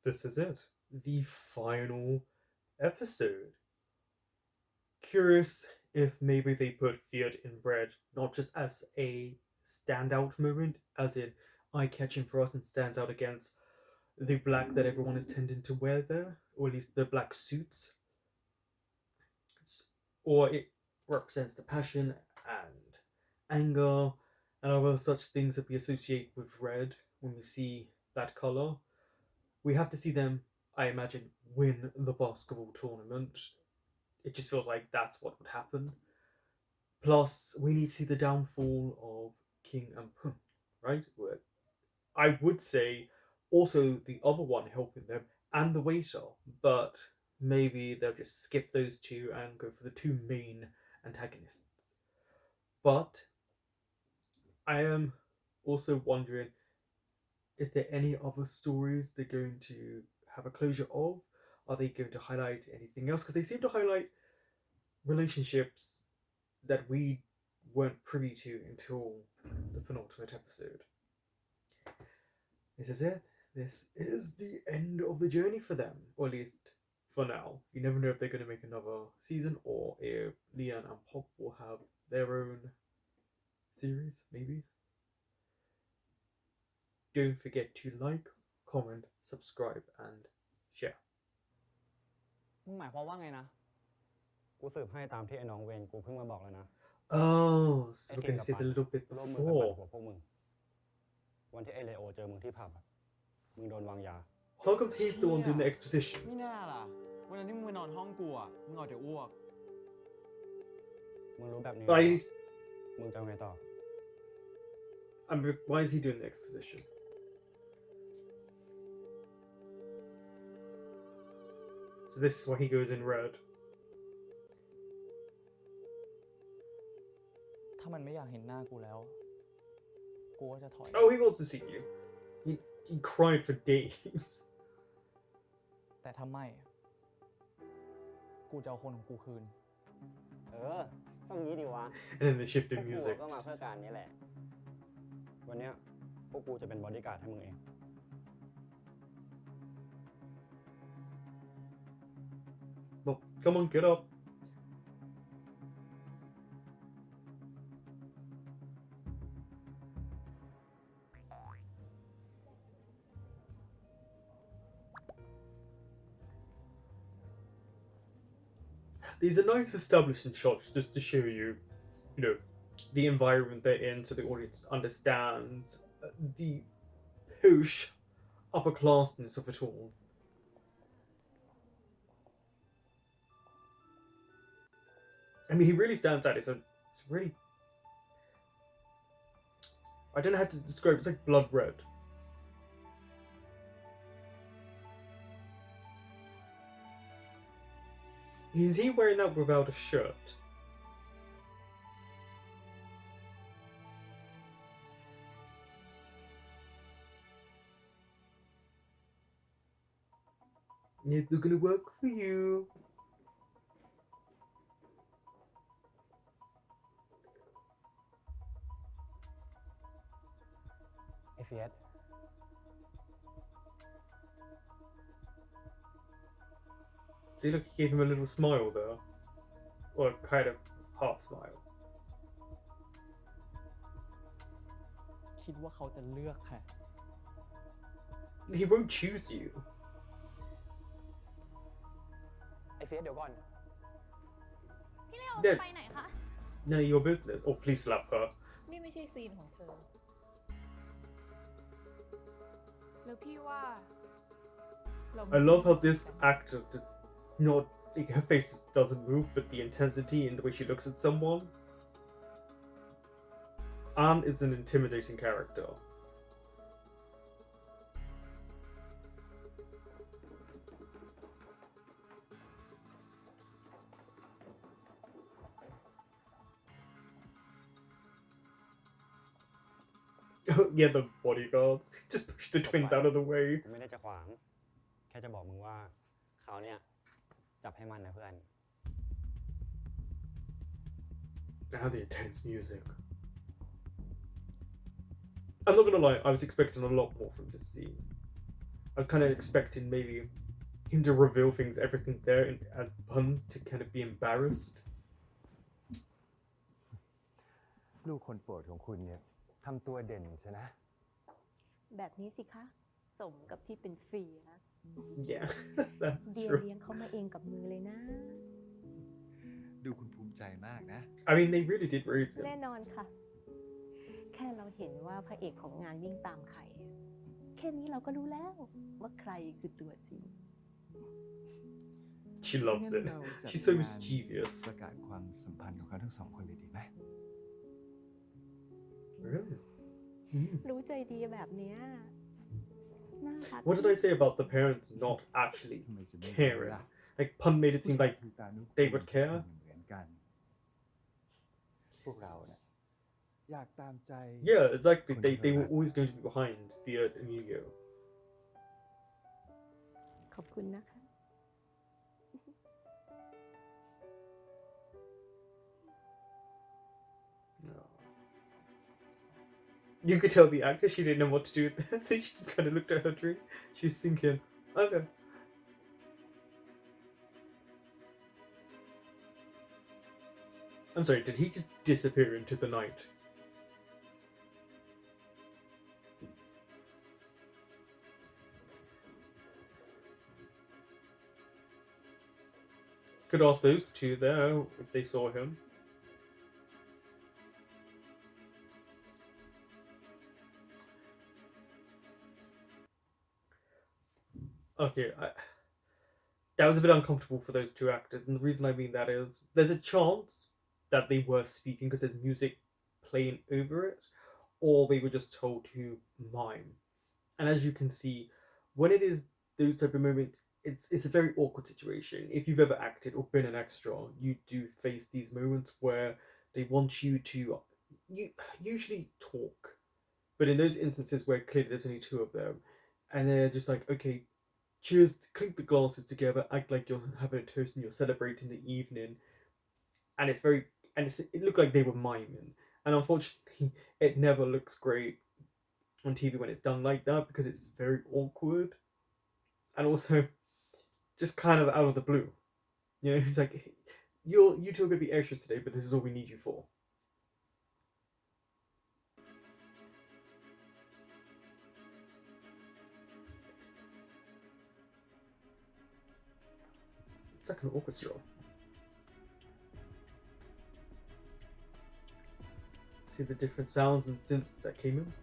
this is it. The final episode. Curious if maybe they put Fiat in bread not just as a standout moment, as in eye catching for us and stands out against the black that everyone is tending to wear there, or at least the black suits, or it represents the passion and anger and other such things that we associate with red when we see that color. We have to see them, I imagine, win the basketball tournament. It just feels like that's what would happen. Plus, we need to see the downfall of King and Pun, right? I would say also the other one helping them and the waiter, but maybe they'll just skip those two and go for the two main antagonists. But I am also wondering, is there any other stories they're going to have a closure of? Are they going to highlight anything else? Because they seem to highlight relationships that we weren't privy to until the penultimate episode. This is it. This is the end of the journey for them, or at least for now. You never know if they're going to make another season or if Leon and Pop will have their own series, maybe. Don't forget to like, comment, subscribe, and share. มึงหมายความว่าไงนะกูสืบให้ตามที่ไอ้น้องเวรกูเพิ่งมาบอกแล้วนะ Oh, so ไอ้ we're เก่ง going to กับ say ปั it น a little bit ร่วมมือกันปั่น before. หัวพวกมึงวันที่ไอ้เลโอเจอมึงที่ผับอะมึงโดนวางยา How come he's the one doing the exposition? นี่แน่ล่ะวันนั้นที่มึงไปนอนห้องกูอ่ะมึงเอาแต่อ้วก มึงรู้แบบนี้ But I มึงจะไงต่อ why is he doing the exposition? So this is why he goes in red. ถ้ามันไม่อยากเห็นหน้ากูแล้วกูก็จะถอย Oh, he wants to see you. He cried for days. แต่ถ้าไม่กูจะเอาคนของกูคืน ต้องงี้ดิวะ And then the พว shifting กกู music. ก็มาเพื่อการนี้แหละ วันเนี้ยพวกกูจะเป็นบอดี้การ์ดให้มึงเอง Well, come on, get up. These are nice establishing shots just to show you, the environment they're in so the audience understands the push upperclassness of it all. I mean, he really stands out. It's really... I don't know how to describe it. It's like blood red. Is he wearing that without a shirt? It's not gonna work for you. If yet See, look, he gave him a little smile there. Or kind of half smile. คิดว่าเขาจะเลือกใคร He won't choose you. ไอ้เฟียสเดี๋ยวก่อน พี่เลโอจะไปไหนคะ None of your business. Oh, please slap her. นี่ไม่ใช่ซีนของเธอ แล้วพี่ว่า I love how this actor does not, like, her face just doesn't move, but the intensity in the way she looks at someone. Anne is an intimidating character. Yeah, the bodyguards. Just push the twins out of the way. กูไม่ได้จะขวาง แค่จะบอกมึงว่าเขาเนี่ยจับให้มันนะเพื่อน Now the intense music. I'm not gonna lie, I was expecting a lot more from this scene. I was kind of expecting maybe him to reveal things, everything there, and Pun to kind of be embarrassed. ลูกคนโปรดของคุณเนี่ยทำตัวเด่นใช่นะ แบบนี้สิคะ สมกับที่เป็นเฟีย Yeah, that's เดีย true. เลี้ยงเขามาเองกับมือเลยนะ ดูคุณภูมิใจมากนะ I mean, they really did raise him. แน่นอนค่ะ แค่เราเห็นว่าพระเอกของงานวิ่งตามใคร แค่นี้เราก็รู้แล้วว่าใครคือตัวจริง She loves งั้น it. เราจัด She's so งาน mischievous. ประกาศความสัมพันธ์ของเขาทั้งสองคนเลยดีไหม Really? รู้ใจดีแบบเนี้ยน่ารัก What did I say about the parents not actually ทำไมจะไม่รู้ caring? ล่ะ Like Pun made it ผู้ seem ชาย like คือการนุ they would care. เหมือนกัน พวกเราเนี่ยอยากตามใจ Yeah, exactly. They were always going to be behind Thea and Emilio. ขอบคุณนะคะ You could tell the actor she didn't know what to do with that, so she just kind of looked at her drink. She was thinking, okay. I'm sorry, did he just disappear into the night? Could ask those two there if they saw him. Okay, that was a bit uncomfortable for those two actors, and the reason I mean that is there's a chance that they were speaking because there's music playing over it, or they were just told to mime. And as you can see, when it is those type of moments, it's a very awkward situation. If you've ever acted or been an extra, you do face these moments where they want you to usually talk, but in those instances where clearly there's only two of them, and they're just like, okay, cheers, clink the glasses together, act like you're having a toast and you're celebrating the evening, and it looked like they were miming, and unfortunately, it never looks great on TV when it's done like that because it's very awkward, and also just kind of out of the blue. You know, it's like you two are gonna be extras today, but this is all we need you for. It's like an orchestra. See the different sounds and synths that came in?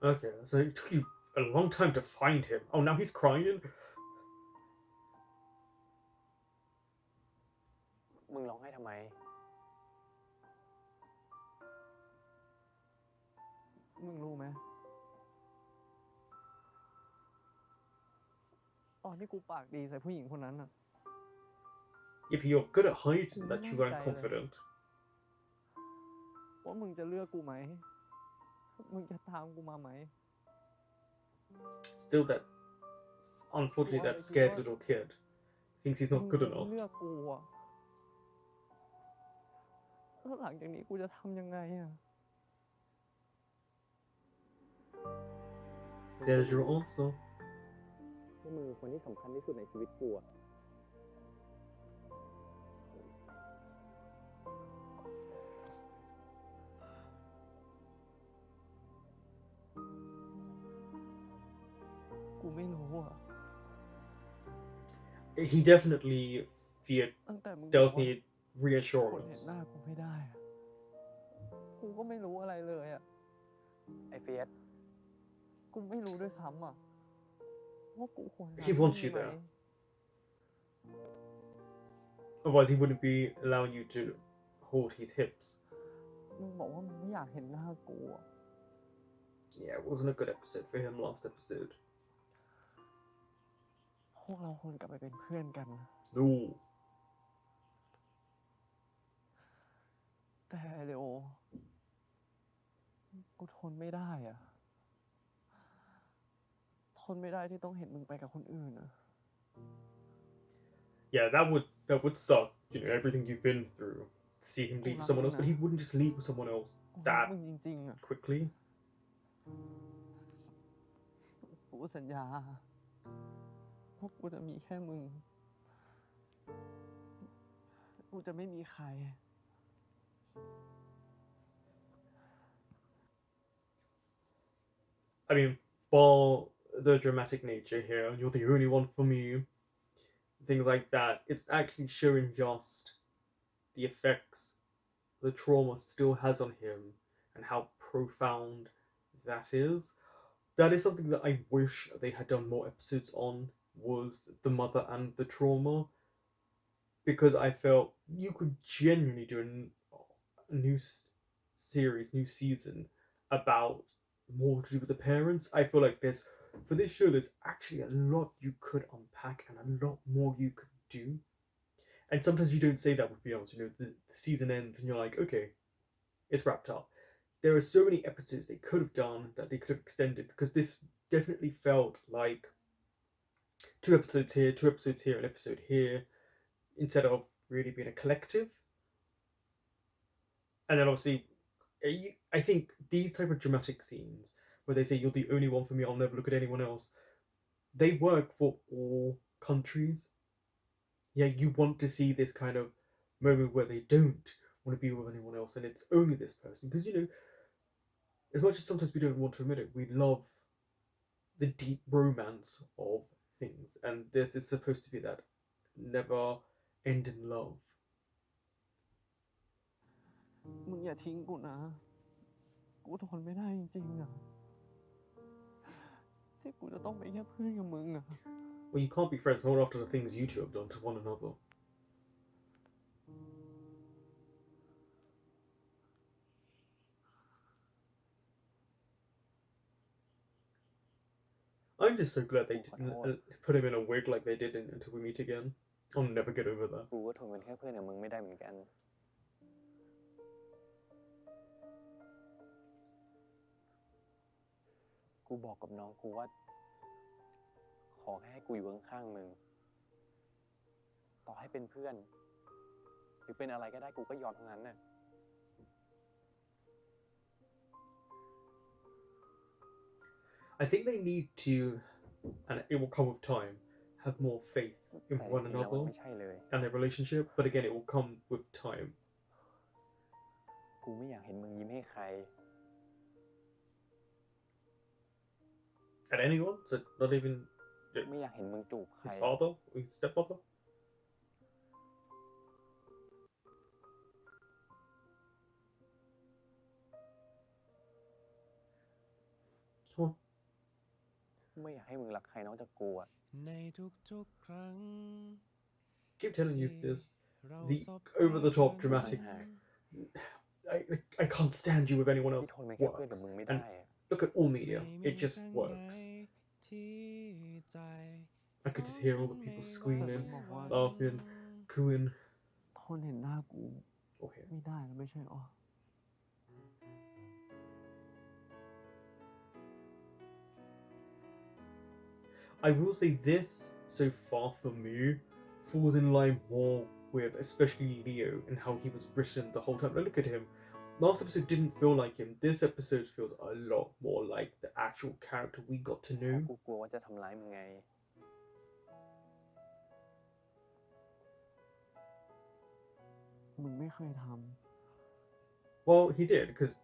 Okay, so it took you a long time to find him. Oh, now he's crying? มึงร้องไห้ทำไม มึงรู้ไหมตอนที่กูปากดีใส่ผู้หญิงคนนั้นน่ะ Yeah, but you're good at hiding that you weren't confident. ว่ามึงจะเลือกกูไหม มึงจะตามกูมาไหม Still, unfortunately, that scared little kid thinks he's not good มึง enough. เลือกกูอะแล้วหลังจากนี้กูจะทำยังไงอะ There's your answer. ว่ามึงคือคนที่สำคัญที่สุดในชีวิตกูอะ กูไม่รู้อะ He definitely feared ตั้งแต่มึง Dells บอกว่า needed คนเห็น reassurance. หน้ากูไม่ได้อะกูก็ไม่รู้อะไรเลยอะ ไอ้เฟียส กูไม่รู้ด้วยซ้ำอะว่ากูควรรัก He wants you มึงไหม there. Otherwise, he wouldn't be allowing you to hold his hips. มึงบอกว่ามึงไม่อยากเห็นหน้ากูอะ Yeah, it wasn't a good episode for him last episode. พวกเราควรกลับไปเป็นเพื่อนกัน No. แต่เดี๋ยวกูทนไม่ได้อะทนไม่ได้ที่ต้องเห็นมึงไปกับคนอื่นอะ Yeah, that would suck. You know, everything you've been through see him leave with someone else, but he wouldn't just leave with someone else กูรัก that มึงจริงๆอ่ะ quickly. กูสัญญาว่ากูจะมีแค่มึง กูจะไม่มีใคร I mean, for the dramatic nature here, you're the only one for me, things like that, it's actually showing just the effects the trauma still has on him and how profound that is. That is something that I wish they had done more episodes on, was the mother and the trauma, because I felt you could genuinely do a new series, new season about more to do with the parents. I feel like for this show, there's actually a lot you could unpack and a lot more you could do. And sometimes you don't say that with Beyond. The season ends and you're like, okay, it's wrapped up. There are so many episodes they could have done that they could have extended, because this definitely felt like 2 episodes here, 2 episodes here, an episode here, instead of really being a collective. And then obviously, I think these type of dramatic scenes where they say you're the only one for me, I'll never look at anyone else, they work for all countries. Yeah, you want to see this kind of moment where they don't want to be with anyone else and it's only this person, because as much as sometimes we don't want to admit it, we love the deep romance of things, and this is supposed to be that never ending love. มึงอย่าทิ้งกูนะ กูทนไม่ได้จริงๆอ่ะ ที่กูจะต้องไปนแค่เพื่อนกับมึงอ่ะ Well, you can't be friends not after the things you two have done to one another. I'm just so glad they didn't put him in a wig like they did in Until We Meet Again. I'll never get over that. กูก็ทนเป็นแค่เพื่อนกับมึงไม่ได้เหมือนกัน กูบอกกับน้องกูว่า ขอแค่ให้กูอยู่ข้างๆมึง ต่อให้เป็นเพื่อน หรือเป็นอะไรก็ได้กูก็ยอมทั้งนั้นน่ะ I think they need to, and it will come with time, have more faith in แต่ one จริงๆแล้วมัน another ไม่ใช่เลย and their relationship, but again, it will come with time. กูไม่อยากเห็นมึงยิ้มให้ใคร At anyone? So not even ไม่อยากเห็นมึงจูบใคร his father or his stepmother? Come on. ไม่อยากให้มึงรักใครนอกจากกูอะ Keep telling you this. The over the top dramatic. I can't stand you with anyone ที่ else. ทนเป็นแค่เพื่อน Works. กับมึงไม่ได้ And อะ look at all media. It just works. I could just hear all the people screaming, laughing, cooing. ทนเห็นหน้ากู Okay. ไม่ได้แล้วไม่ใช่หรอ I will say this, so far for me, falls in line more with especially Leo and how he was written the whole time. Now look at him. Last episode didn't feel like him. This episode feels a lot more like the actual character we got to เพราะ know. กูกลัวว่าจะทำร้ายมึงไง มึงไม่เคยท Well, he did, because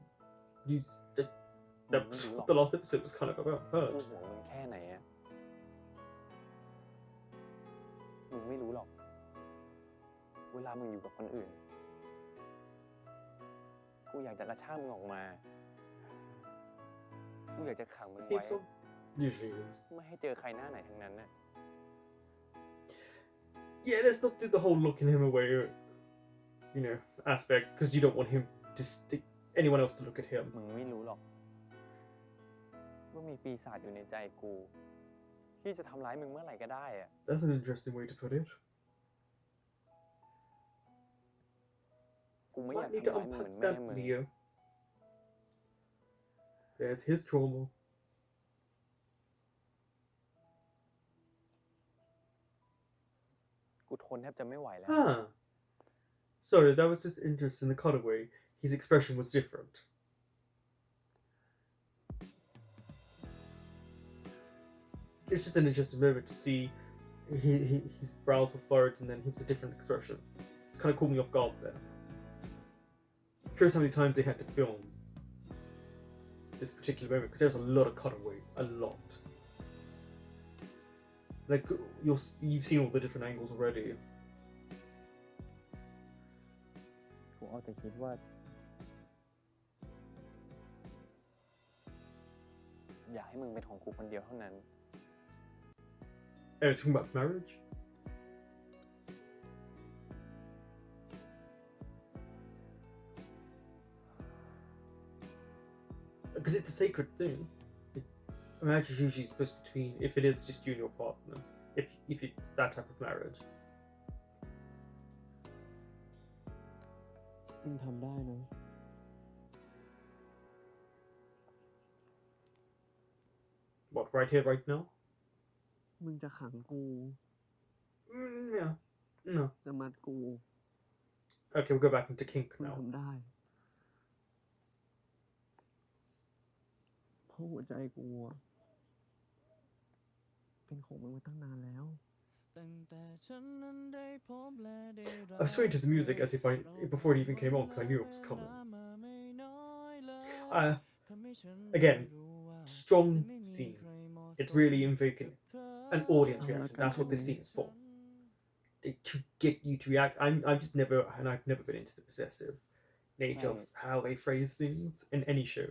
มึงไม่รู้หรอก the last episode was kind of about กู her. ห่วงมึงแค่ไหนอะมึงไม่รู้หรอก เวลามึงอยู่กับคนอื่น กูอยากจะกระชากมึงออกมา กูอยากจะขังมึงไว้ Theme song? Usually is. ไม่ให้เจอใครหน้าไหนทั้งนั้นน่ะ Yeah, let's not do the whole looking him away, aspect, because you don't want him to anyone else to look at him. มึงไม่รู้หรอก ว่ามีปีศาจอยู่ในใจกู ที่จะทำร้ายมึงเมื่อไหร่ก็ได้อะ That's an interesting way to put it. กูไม่อยาก Might need ทำ to ร้ายมึงเหมือน unpack แม่ that, มึง Leo. There's his trauma. กูทนแทบจะไม่ไหวแล้ว Huh. Sorry, that was just interesting. The cutaway, his expression was different. It's just an interesting moment to see his brows were furrowed and then he was a different expression. It's kind of caught me off guard there. Curious how many times they had to film this particular moment because there's a lot of cutaways, a lot. Like you've seen all the different angles already. กูเอาแต่คิดว่า อยากให้มึงเป็นของกูคนเดียวเท่านั้น Talking about marriage. Because it's a sacred thing. Marriage is usually supposed to be between, if it is just you and your partner, if it's that type of marriage. มึงทำได้นะ What, right here, right now? มึงจะขังกู Yeah. No. จะมัดกู Okay, we'll go back into kink มึง now. ทำได้ เพราะหัวใจกูอะเป็นของมึงมาตั้งนานแล้ว I was swaying to the music as if before it even came on because I knew it was coming. Again, strong scene. It's really invoking an audience reaction. That's what this scene is for. To get you to react. I've never been into the possessive nature of how they phrase things in any show.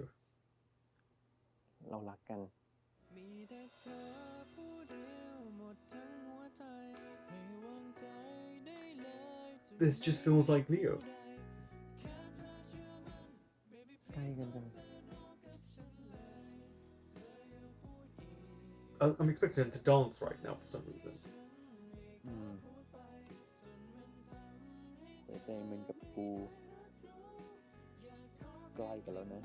เรารักกัน This just feels like Leo. ใกล้กันจัง I'm expecting him to dance right now for some reason. หัวใจมึงกับกูใกล้กันแล้วนะ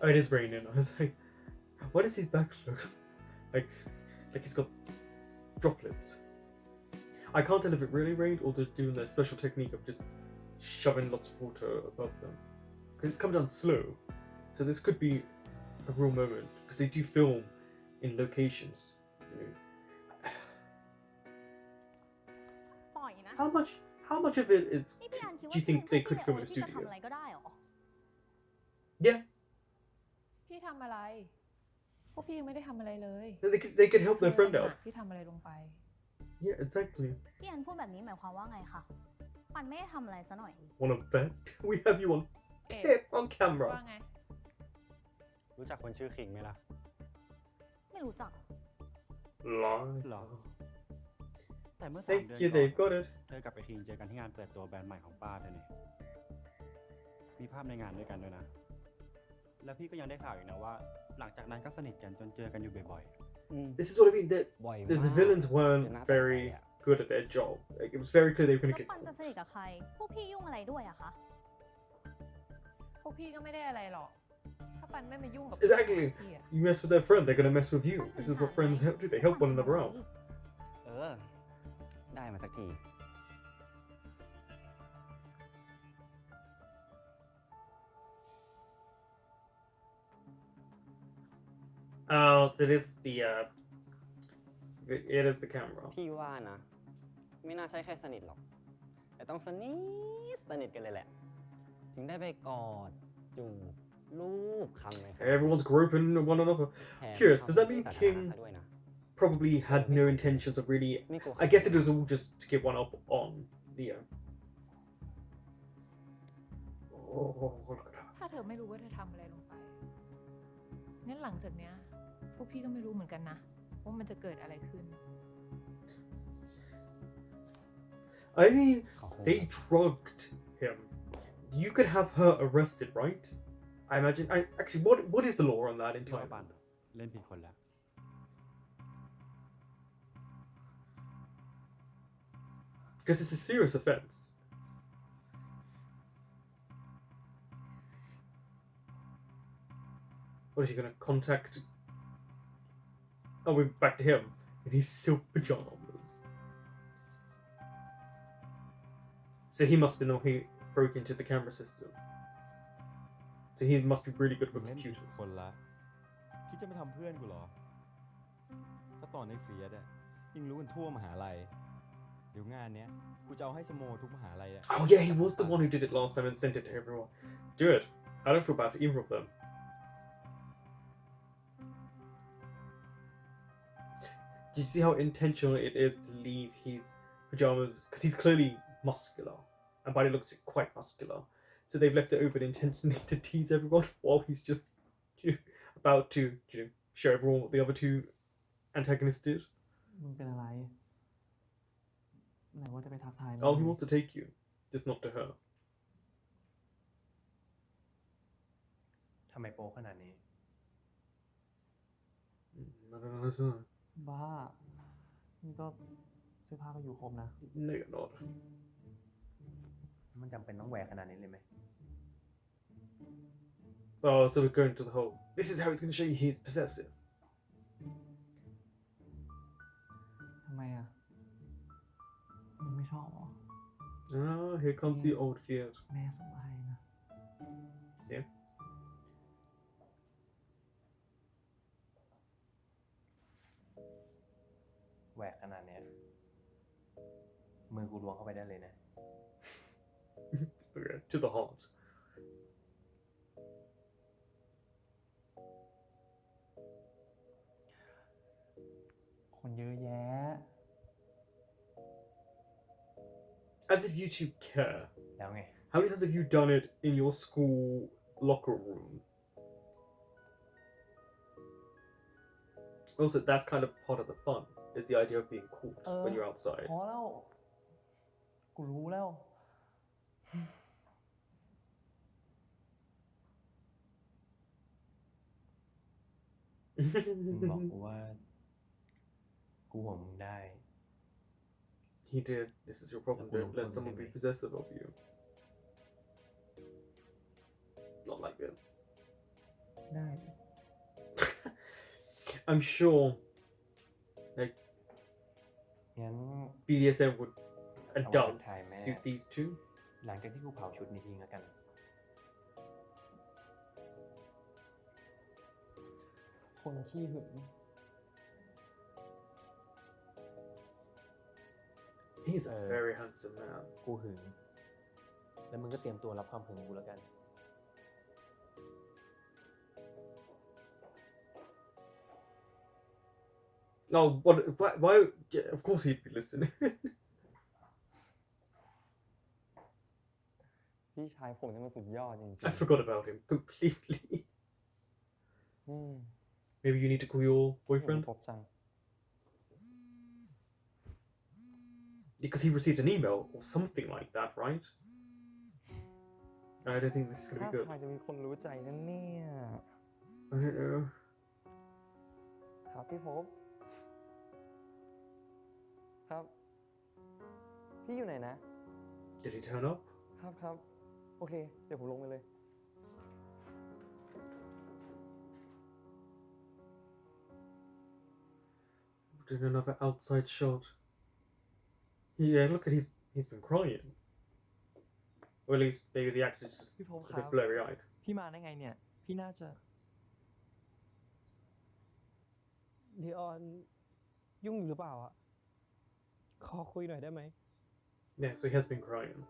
Oh, it is raining. I was like, what is his back look? Like he's got droplets. I can't tell if it really rained or they're doing their special technique of just shoving lots of water above them. Because it's come down slow. So this could be a real moment. Because they do film in locations. You know. ปล่อยนะ How much of it is นี่พี่อันคิด do ว่า you think they พี่ could เล film โอ in a ที่จะ studio? ทำอะไรก็ได้เหรอ Yeah. พี่ทำอะไร พวกพี่ยังไม่ได้ทำอะไรเลย They could help their friend เธอ out. ที่ทำอะไรลงไป Yeah, exactly. พี่อันพูดแบบนี้หมายความว่าไงคะ ปันไม่ได้ทำอะไรซะหน่อย Wanna bet? We have you on เอ๊ะ tape on ว่า camera. ไง รู้จักคนชื่อคิงไหมล่ะ ไม่รู้จัก Lie. หรอ แต่เมื่อ3 Thank เดือน you, ก่อน they've got it. เธอกับไอคิงเจอกันที่งานเปิดตัวแบรนด์ใหม่ของป้าเธอเนี่ยมีภาพในงานด้วยกันด้วยนะ แล้วพี่ก็ยังได้ข่าวอีกนะว่า หลังจากนั้นก็สนิทกันจนเจอกันอยู่บ่อย This is what I mean. บ่อย The มาก villains weren't เจอหน้าต่อไป very อะ good at their job. Like, it was very clear they were แล้ gonna ว get ปันจะ caught. สนิทกับใคร พวกพี่ยุ่งอะไรด้วยอะคะ พวกพี่ก็ไม่ได้อะไรหรอก ถ้าปันไม่มายุ่งกับ Exactly. พี่อะ You mess with their friend, they're gonna mess with you. ปัน This ถึ is ง what ถาม friends ไง do. They help one another out. เออ ได้มาสักที Oh, it is the it is the camera. พี่ว่านะ ไม่น่าใช่แค่สนิทหรอก แต่ต้องสนิทกันเลยแหละ ถึงได้ไปกอดจูบลูบคำเลยครับ Everyone's groping one another. แถม Curious, does that ทำ mean ที่สาธารณะ King ซะด้วยนะ probably had no intentions of really? ไม่กลัว I guess it was all just to get one up on Leo. Oh, look at that. ถ้าเธอไม่รู้ว่าเธอทำอะไรลงไป งั้นหลังจากเนี้ย พวกพี่ก็ไม่รู้เหมือนกันนะ ว่ามันจะเกิดอะไรขึ้น I mean, ขอคง they drugged him. You could have her arrested, right? I imagine. Actually, what is the law on that in ๆพี่ว่า Thailand? ปันเล่นผิดคนแล้ว Because it's a serious offense. What is he gonna contact? Oh, we're back to him in his silk pajamas. So he must be the one who broke into the camera system. So he must be really good มึ with งเล่นผิด computers. คนละคิดจะมาทำเพื่อนกูเหรอ ถ้าตอนในเฟียสอะยิ่งรู้กันทั่วมหาลัย เดี๋ยวงานเนี้ยกูจะเอาให้สโมทุกมหาลัยอะ Oh yeah, he was the one who did it last time and sent it to everyone. Do it. I don't feel bad for either of them. Do you see how intentional it is to leave his pajamas? Because he's clearly muscular, and Buddy looks quite muscular. So they've left it open intentionally to tease everyone while he's just about to show everyone what the other two antagonists did. มึงเป็นอะไร ไหนว่าจะไปทักทายมึง Oh, he wants to take you, just not to her. ทำไมโป๊ขนาดนี้ I don't know. บ้า นี่ก็เสื้อผ้าก็อยู่ครบนะ No, you're not. มันจำเป็นต้องแหวกขนาดนี้เลยไหม Oh, so we're going to the whole. This is how it's going to show you he's possessive. ทำไมอ่ะ มึงไม่ชอบเหรอ Ah, here comes the old fear. แม่ส่งมาให้นะ See? แหวกขนาดเนี้ยมือกูล้วงเข้าไปได้เลยนะ Okay, to the heart. คนเยอะแยะ As if you two care. แล้วไง How many times have you done it in your school locker room? Also, that's kind of part of the fun, is the idea of being caught when you're outside. พอแล้ว กูรู้แล้ว มึงบอกกูว่า กูห่วงมึงได้ He did. This is your problem. Don't let someone be possessive of you. Not like this. ได้ I'm sure, like, งั้น BDSM would and I does want to tie me. suit these two. หลังจากที่กูเผาชุดนี้ทิ้งแล้วกัน คนขี้หึง He's a very handsome man. กูหึง แล้วมึงก็เตรียมตัวรับความหึงกูแล้วกัน Oh, what? Why? Yeah, of course he'd be listening. พี่ชายผมนี่มันสุดยอดจริง I forgot about him completely. ๆอืม Maybe you need to call your ไม่ boyfriend พบจัง because he received an email or something like that, right? I don't think this is gonna ถ้า be good. ใครจะมีคนรู้ใจนั่นเนี่ย I don't know. ครับพี่พบ ครับ พี่อยู่ไหนนะ Did he turn up? ครับครับ โอเค เดี๋ยวผมลงไปเลย Did another outside shot. Yeah, look at he's been crying. Or at least maybe the actor's justพี่พบ a ครั bit บ blurry eyed. พี่มาได้ไงเนี่ย พี่น่าจะลีออนยุ่งอยู่หรือเปล่าอ่ะ ขอคุยหน่อยได้ไหม Yeah, so he has been crying.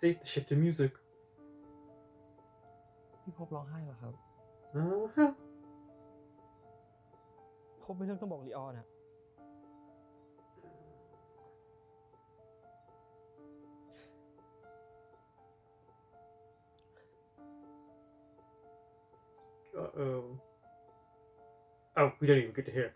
See, the shift in music. พี่พบร้องไห้เหรอครับ Uh-huh. พบไม่เรื่องต้องบอกลีออนอ่ะ Uh-oh. Oh, we don't even get to hear.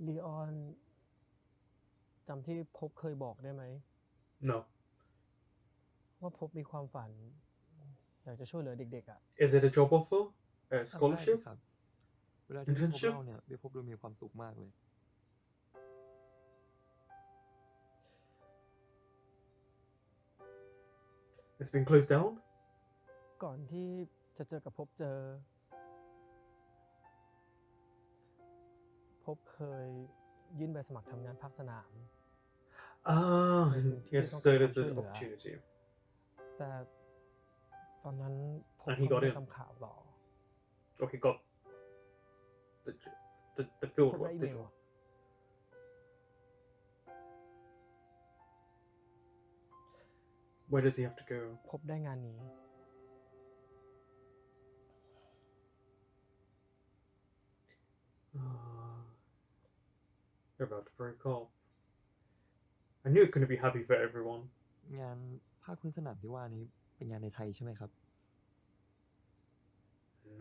ลีออนจำที่พบเคยบอกได้ไหม No. ว่าพบมีความฝัน อยากจะช่วยเหลือเด็กๆอ่ะ Is it a job offer? A ทำได้สิ scholarship? ครับ เวลาที่พี่พบ Internship? เล่าเนี่ยพี่พบดูมีความสุขมากเลย พ It's been closed down? ก่อนที่จะเจอกับพบพบเคยยื่นใบสมัครทำงานภาคสนาม Ah, yes, so there's an ช่วยเหลือ opportunity. แต่ตอนนั้นผม And he ก็ got ไม่ in. ทำข่าวต่อ Or he got the the พ field บได้ work, อีเม did ล you? Where does he have to go? พบได้งานนี้ They're about to break up. I knew it couldn't be happy for everyone. งานภาคพื้นสนามที่ว่านี้เป็นงานในไทยใช่ไหมครับ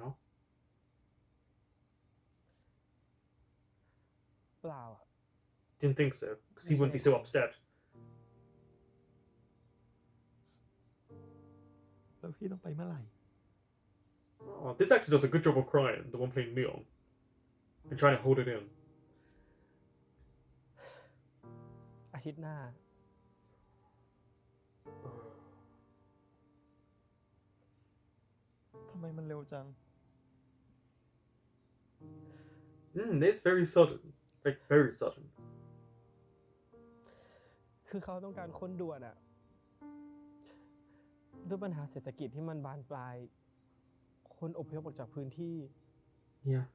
No? เปล่าอะ Didn't think so, because he wouldn't be so upset. แล้วพี่ต้องไปเมื่อไหร่ Oh, this actor does a good job of crying, the one playing Leon. And trying to hold it in. อาทิตย์หน้า ทำไมมันเร็วจัง It's very sudden. Like, very sudden. คือเขาต้องการคนด่วนอะด้วยปัญหาเศรษฐกิจที่มันบานปลาย คนอพยพออกจากพื้นที่ Yeah.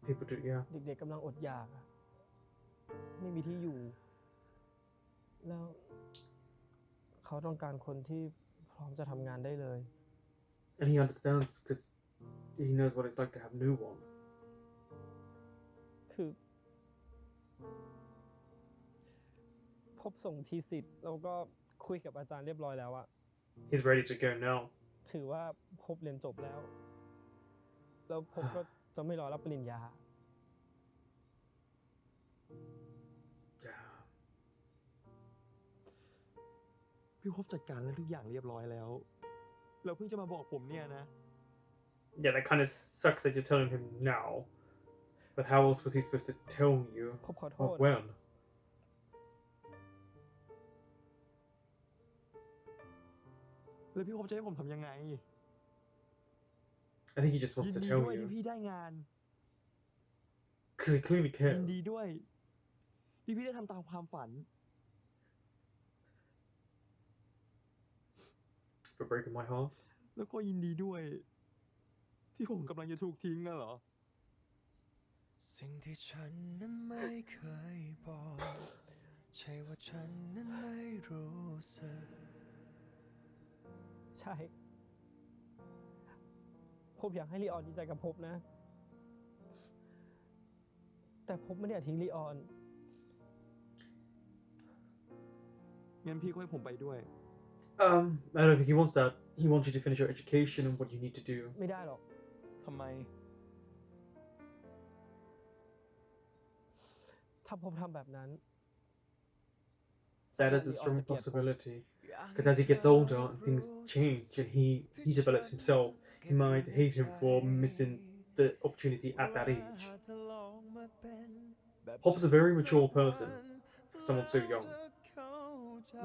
People do, yeah. เด็กๆกำลังอดอยากอะไม่มีที่อยู่ แล้ว เขาต้องการคนที่พร้อมจะทำงานได้เลย And he understands, because he knows what it's like to have no one. คือพบส่งทีสิทธ์แล้วก็คุยกับอาจารย์เรียบร้อยแล้วอะ He's ready to go now. ถือว่าพบเรียนจบแล้ว แล้วพบก็จะไม่รอรับปริญญา Yeah. พี่พบจัดการแล้วทุกอย่างเรียบร้อยแล้ว แล้วเพิ่งจะมาบอกผมเนี่ยนะ Yeah, that kind of sucks that you're telling him now. But how else was he supposed to tell you? พบขอโท Or ษ when? แล้วพี่พบจะให้ผมทำยังไง I think he just ยิ wants น to ดี tell ด้วยที่ you. พี่ได้งาน Because he clearly ยิ cares. นดีด้วยที่พี่ได้ทำตามความฝัน For breaking my heart. แล้วก็ยินดีด้วย ที่ผมกำลังจะถูกทิ้งน่ะเหรอ สิ่งที่ฉันนั้นไม่เคยบอก ใช่ว่าฉันนั้นไม่รู้สึก ใช่ พบอยากให้ลีออนดีใจกับพบนะ แต่พบไม่ได้อยากทิ้งลีออน งั้นพี่ก็ให้ผมไปด้วย I don't think he wants that. He wants you to finish your education and what you need to do. ไม่ได้หรอก ทำไม ถ้าพบทำแบบนั้น That is a strong possibility. Because as he gets older and things change and he develops himself, he might hate him for missing the opportunity at that age. Hop's a very mature person for someone so young.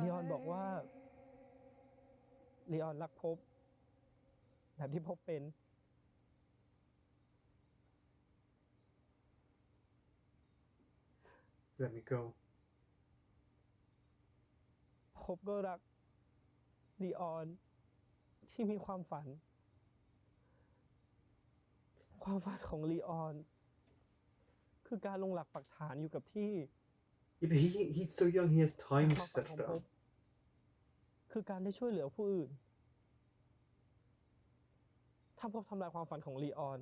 ลีออนบอกว่า ลีออนรักพบ แบบที่พบเป็น Let me go. พบก็รักลีออนที่มีความฝัน ความฝันของลีออน คือการลงหลักปักฐานอยู่กับที่ Yeah, but he's so young, he has แต่ time ค to วามฝัน settle ของพ down. บ คือการได้ช่วยเหลือผู้อื่น ถ้าพบทำลายความฝันของลีออน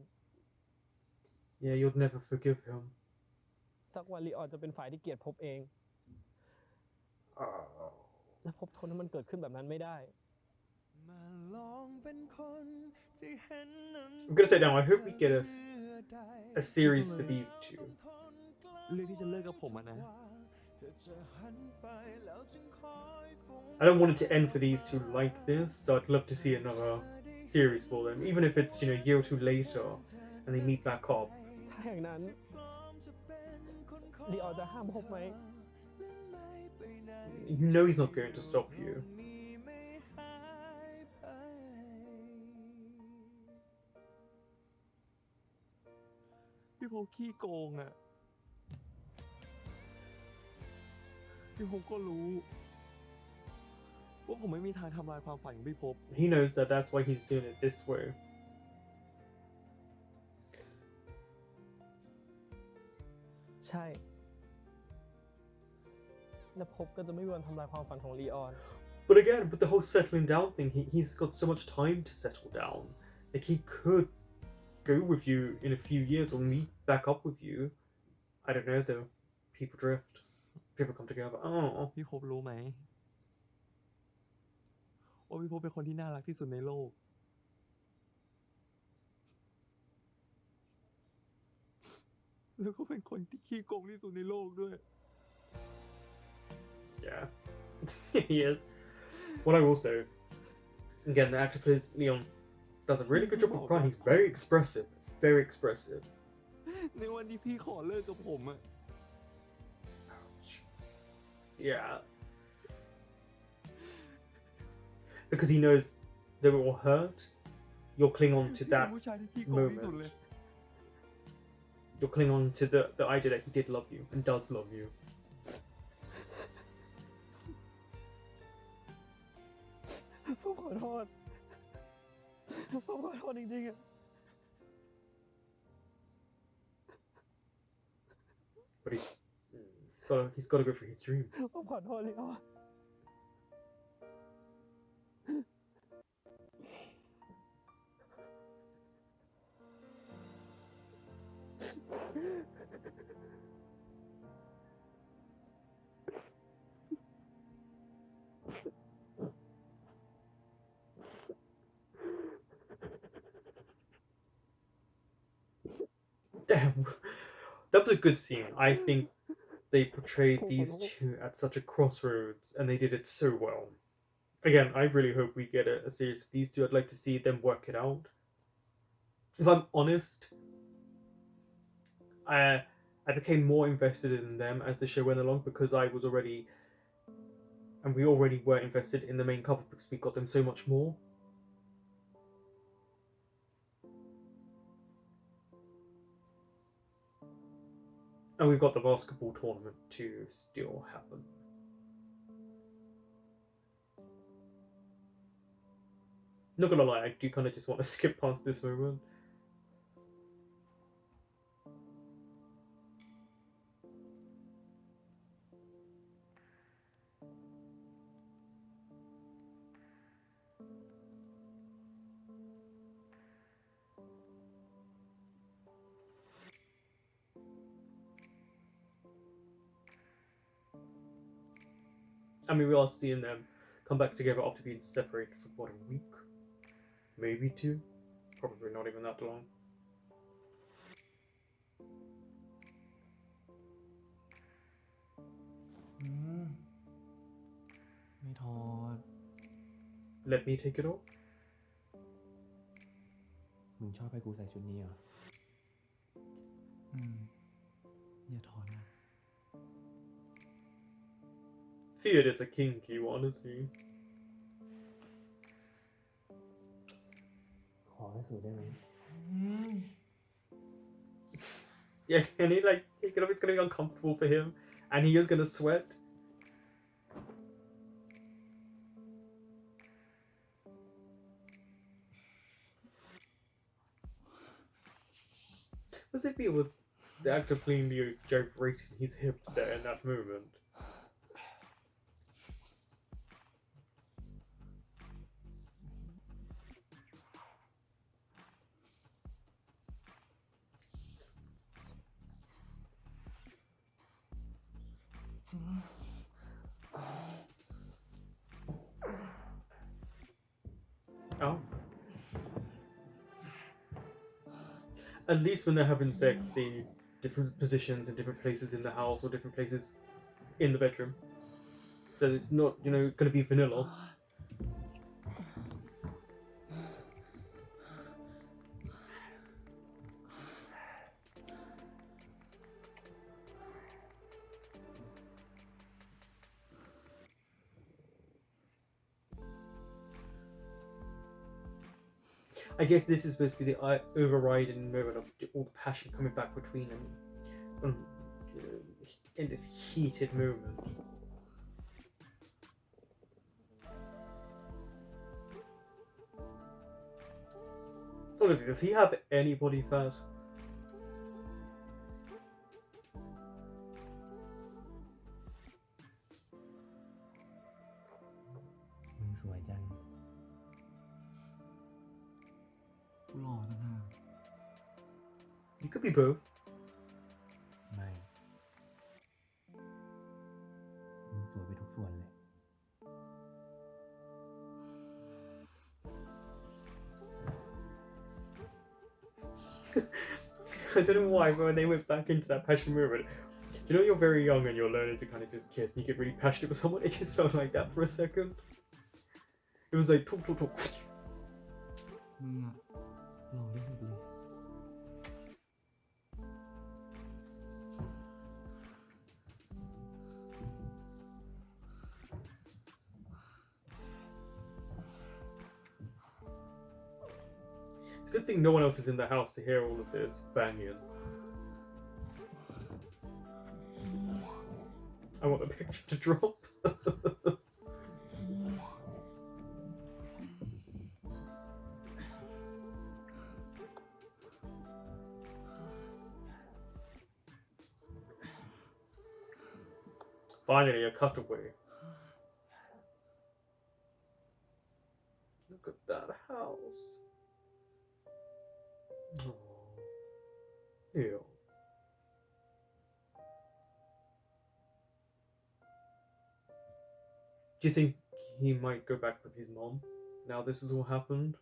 Yeah, you'll never forgive him. สักวันลีออนจะเป็นฝ่ายที่เกลียดพบเอง Oh. และพบทนให้มันเกิดขึ้นแบบนั้นไม่ได้ I'm gonna say now, I hope we get a series for these two. เรื่องที่จะเลิกกับผมอะนะ I don't want it to end for these two like this, so I'd love to see another series for them, even if it's, a year or two later and they meet back up. ถ้าอย่างนั้นลีออนจะห้ามพบไหม You know he's not going to stop you. พี่พบขี้โกงอะพี่พบก็รู้ว่าผมไม่มีทางทำลายความฝันของพี่พบ He knows that that's why he's doing it this way. ใช่ และพบก็จะไม่มีวันทำลายความฝันของลีออน But again, with the whole settling down thing, he's got so much time to settle down. Like, he could go with you in a few years or meet back up with you. I don't know, though. People drift. People come together. Oh. พี่พบรู้ไหมว่าพี่พบเป็นคนที่น่ารักที่สุดในโลก แล้วก็เป็นคนที่ขี้โกงที่สุดในโลกด้วย Yeah. He is. What I will say, again, the actor plays Leon does a really good job of crying. He's very expressive. Very expressive. ในวันที่พี่ขอเลิกกับผมอะ Yeah. Because he knows that it will hurt. You'll cling on to พี่เป็น that ผู้ชายที่ขี้โกงที่สุดเลย moment. You'll cling on to the idea that he did love you and does love you. ผมขอโทษ ผมขอโทษจริงๆอะ But he's got to go for his dream. ผมขอโทษลีออน Damn. That was a good scene. I think they portrayed these two at such a crossroads and they did it so well. Again, I really hope we get a series of these two. I'd like to see them work it out. If I'm honest, I became more invested in them as the show went along because I was already, and we already were invested in the main couple because we got them so much more. And we've got the basketball tournament to still happen. Not gonna lie, I do kind of just want to skip past this moment. I mean, we are seeing them come back together after being separated for what, a week? Maybe two? Probably not even that long. Let me take it off. มึงชอบให้กูใส่ชุดนี้เหรอ อย่าถอดนะ Theod is a kinky one, isn't he? ขอให้สุดได้ไหม Yeah, can he like take it off? It's gonna be uncomfortable for him, and he is gonna sweat. Was if it was the actor playing Leo gyrating his hips there in that moment? Oh. At least when they're having sex, the different positions in different places in the house or different places in the bedroom. That it's not, you know, going to be vanilla. I guess this is supposed to be the overriding moment of all the passion coming back between them in this heated moment. Honestly, does he have any body fat? มึงสวยจัง กูหล่อต่างหาก You could be both. ไม่ มึงสวยไปทุกส่วนเลย I don't know why, but when they went back into that passion moment, you know, you're very young and you're learning to kind of just kiss and you get really passionate with someone. It just felt like that for a second. It was like talk. มึงอะหล่อที่สุดเลย It's a good thing no one else is in the house to hear all of this banging. I want the picture to drop. Finally, a cutaway. Look at that house. Oh, ew. Do you think he might go back with his mom now this has all happened?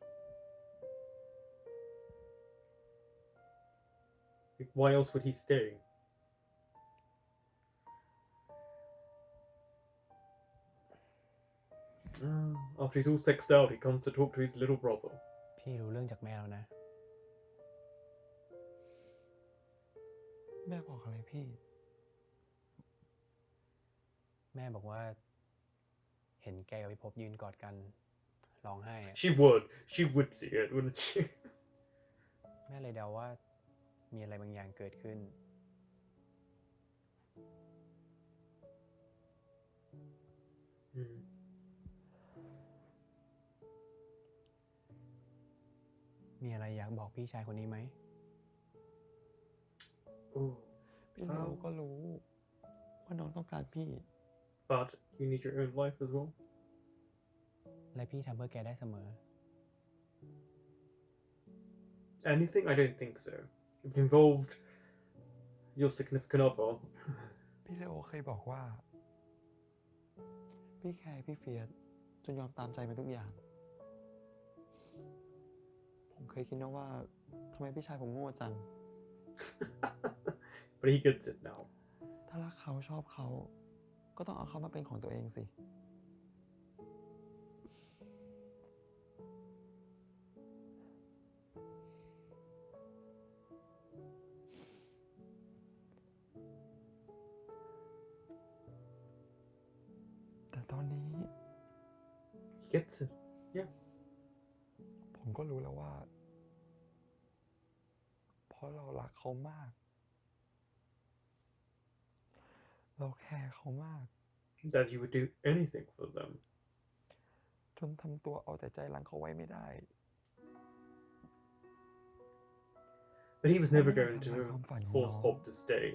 Like, why else would he stay? After he's all sexed out, he comes to talk to his little brother. พี่รู้เรื่องจากแม่แล้วนะ แม่บอกอะไรพี่ แม่บอกว่า เห็นแกกับพี่ภพยืนกอดกันร้องไห้อะ She would see it, wouldn't she? แม่เลยเดาว่า มีอะไรบางอย่างเกิดขึ้น มีอะไรอยากบอกพี่ชายคนนี้ไหม พี่เลวก็รู้ว่าน้องต้องการพี่ But you need your own life as well. และพี่ทำเพื่อแกได้เสมอ Anything? I don't think so. If it involved your significant other. พี่เลวเคยบอกว่า พี่แคร์พี่เฟียสจนยอมตามใจมันทุกอย่าง ผมเคยคิดนะว่าทำไมพี่ชายผมโง่จัง But he gets it now. ถ้ารักเขาชอบเขา ก็ต้องเอาเขามาเป็นของตัวเองสิ แต่ตอนนี้ He gets it. Yeah. ผมก็รู้แล้วว่า เพราะเรารักเขามาก เราแคร์เขามาก That you would do anything for them. จนทำตัวเอาแต่ใจรักเขาไว้ไม่ได้ But he was never going to force Pop to stay.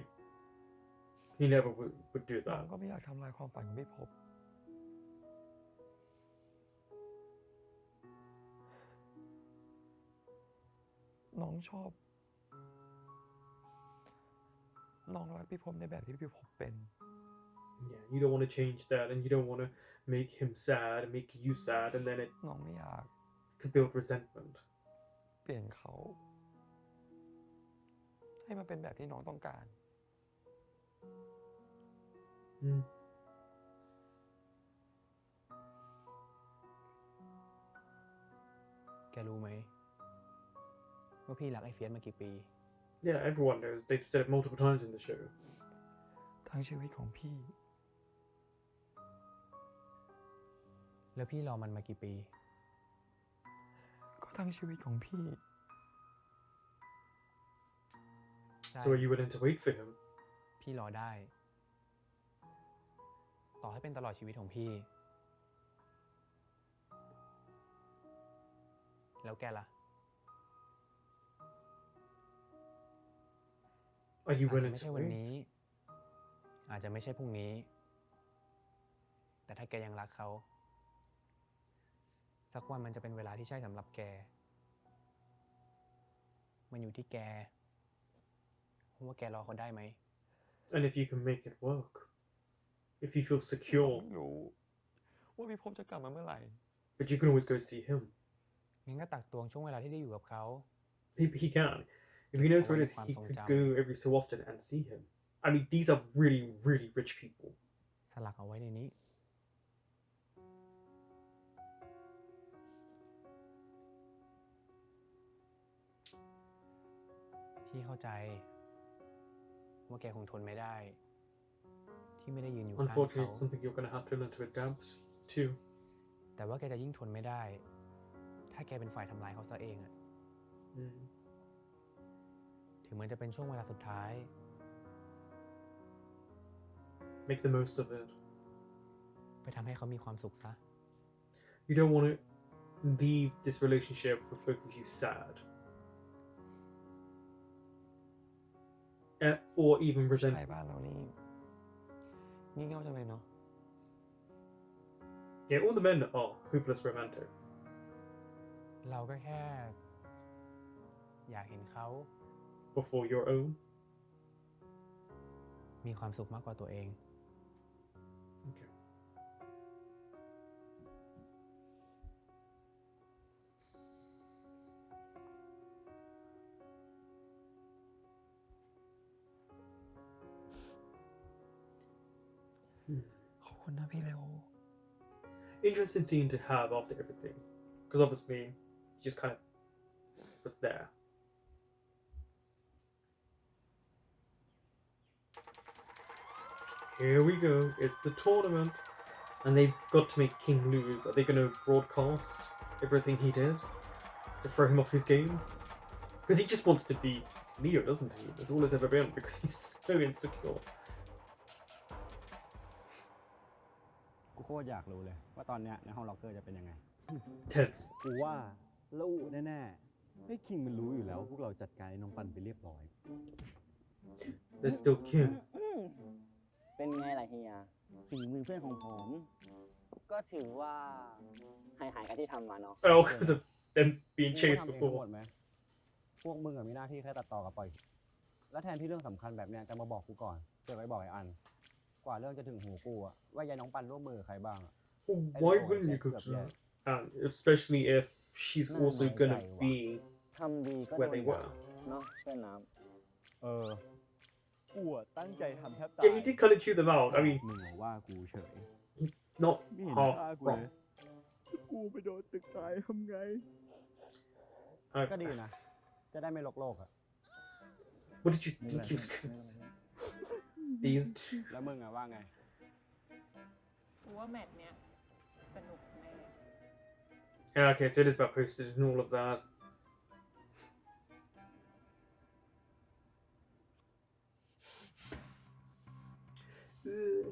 He never would do น้อง that. ก็ไม่อยากทำลายความฝันของพี่ภพ น้องชอบ น้องรักพี่ภพในแบบที่พี่ภพเป็น Yeah, you don't want to change that, and you don't want to make him sad and make you sad, and then it น้องไม่อยาก could build resentment. เปลี่ยนเขา ให้มันเป็นแบบที่น้องต้องการ แกรู้ไหม ว่าพี่รักไอ้เฟียสมากี่ปี Yeah, everyone knows. They've said it multiple times in the show. ทั้งชีวิตของพี่ แล้วพี่รอมันมากี่ปี ก็ ทั้งชีวิตของพี่ So are you willing to wait for him? พี่รอได้ ต่อให้เป็นตลอดชีวิตของพี่ แล้วแกล่ะ Are you อาจจะ willing ไม่ to ใช่วัน wait? นี้ อาจจะไม่ใช่พรุ่งนี้ แต่ถ้าแกยังรักเขา สักวันมันจะเป็นเวลาที่ใช่สำหรับแก มันอยู่ที่แกว่าแกรอเขาได้ไหม And if you can make it work, if you feel secure, ไม่รู้ว่าพี่พบจะกลับมาเมื่อไหร่ but you can always go see him. งั้นก็ตักตวงช่วงเวลาที่ได้อยู่กับเขา He can. If he knows where it is, he could go every so often and see him. I mean, these are really, really rich people. สลักเอาไว้ในนี้ พี่เข้าใจ ว่าแกคงทนไม่ได้ ที่ไม่ได้ยืนอยู่ข้าง Unfortunately, เขา it's something you're going to have to learn to adapt to. แต่ว่าแกจะยิ่งทนไม่ได้ ถ้าแกเป็นฝ่ายทำลายเขาซะเองอะ Mm. ถึงมันจะเป็นช่วงเวลาสุดท้าย Make the most of it. ไปทำให้เขามีความสุขซะ You don't want to leave this relationship with both of you sad. Or even ชาย resentful. บ้านเรานี่งี่เง่าจังเลยเนาะ Yeah, all the men are hopeless romantics. เราก็แค่ อยากเห็นเขา Before your own. มีความสุขมากกว่าตัวเอง Okay. Hmm. ขอบคุณนะพี่เลโอ Interesting scene to have after everything. Because obviously, he just kind of was there. Here we go. It's the tournament. And they've got to make King lose. Are they going to broadcast everything he did to throw him off his game? Because he just wants to be Leo, doesn't he? That's all it's ever been because he's so insecure. กูโคตรอยากรู้เลย ว่าตอนเนี้ยในห้องล็อกเกอร์จะเป็นยังไง Tense. กูว่ารู้แน่ๆไอ้คิงมันรู้อยู่แล้ว พวกเราจัดการไอ้น้องปันไปเรียบร้อย There's still Kim. เป็นไงล่ะเฮียฝีมือเพื่อนของผม ก็ถือว่าหายกันที่ทำมาเนาะ Oh, because of them being มึง chased ทำเองทั้งหม before. ดไหม พวกมึงอะมีหน้าที่แค่ตัดต่อกับปล่อย แล้วแทนที่เรื่องสำคัญแบบเนี้ยจะมาบอกกูก่อนเดี๋ยวไปบอกไอ้อัน กว่าเรื่องจะถึงหูกูอะว่ายายน้องปันร่วมมือกับใครบ้างอะ Well, ไอ้ why เรื่อง wouldn't แค่ you go เกือบ to แย่ that? And especially if she's น่า also น้อยใจ gonna ว่ะ be ทำดีก็โด where น they ด่า were. เนาะเพื่อนน้ กูอะตั้งใจทำแทบตาย Yeah, he did kind of chew them out. I mean, มึงว่ากูเฉย not ไม่เห็น half ฆ่ากู wrong. เลย กูไปโดนตึกตายทำไง I- ก็ดีนะ จะได้ไม่โลกอะ What did you think he was gonna say? These two. แล้วมึงอะว่าไง กูว่าแมตช์เนี้ยสนุกแน่ Yeah, okay, so it is about posted and all of that.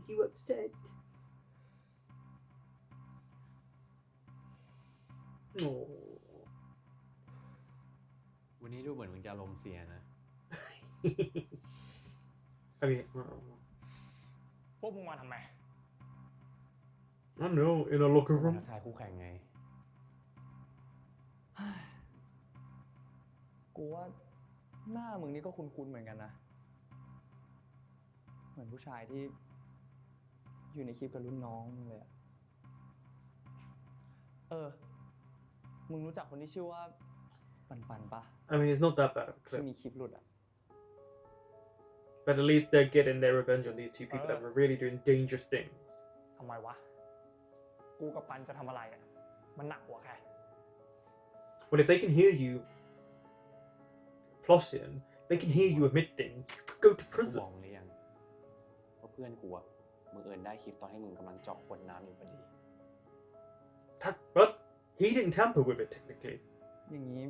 You upset? Oh. วันนี้ดูเหมือนมึงจะอารมณ์เสียนะ I mean, พวกมึงมาทำไม I don't know, in a locker ทั room. กทายคู่แข่งไง กูว่าหน้ามึงนี่ก็คุ้นๆเหมือนกันนะ เหมือนผู้ชายที่อยู่ในคลิปกับรุ่นน้องมึงเลยอะมึงรู้จักคนที่ชื่อว่าปันปะ I mean, it's not that bad of a ที่ clip. มีคลิปหลุดอะ But at least they're getting their revenge on these two people that were really doing dangerous things. ทำไมวะ กูกับปันจะทำอะไรอะมันหนักหัวแค่ Well, if they can hear you plotting, they can hear you admit things, you could go to กูบ prison. อกมึงหรือยังว่าเพื่อนกูอะบังเอิญได้คลิปตอนที่มึงกำลังเจาะขวดน้ำอยู่พอดี But he didn't tamper with it, technically. อย่างนี้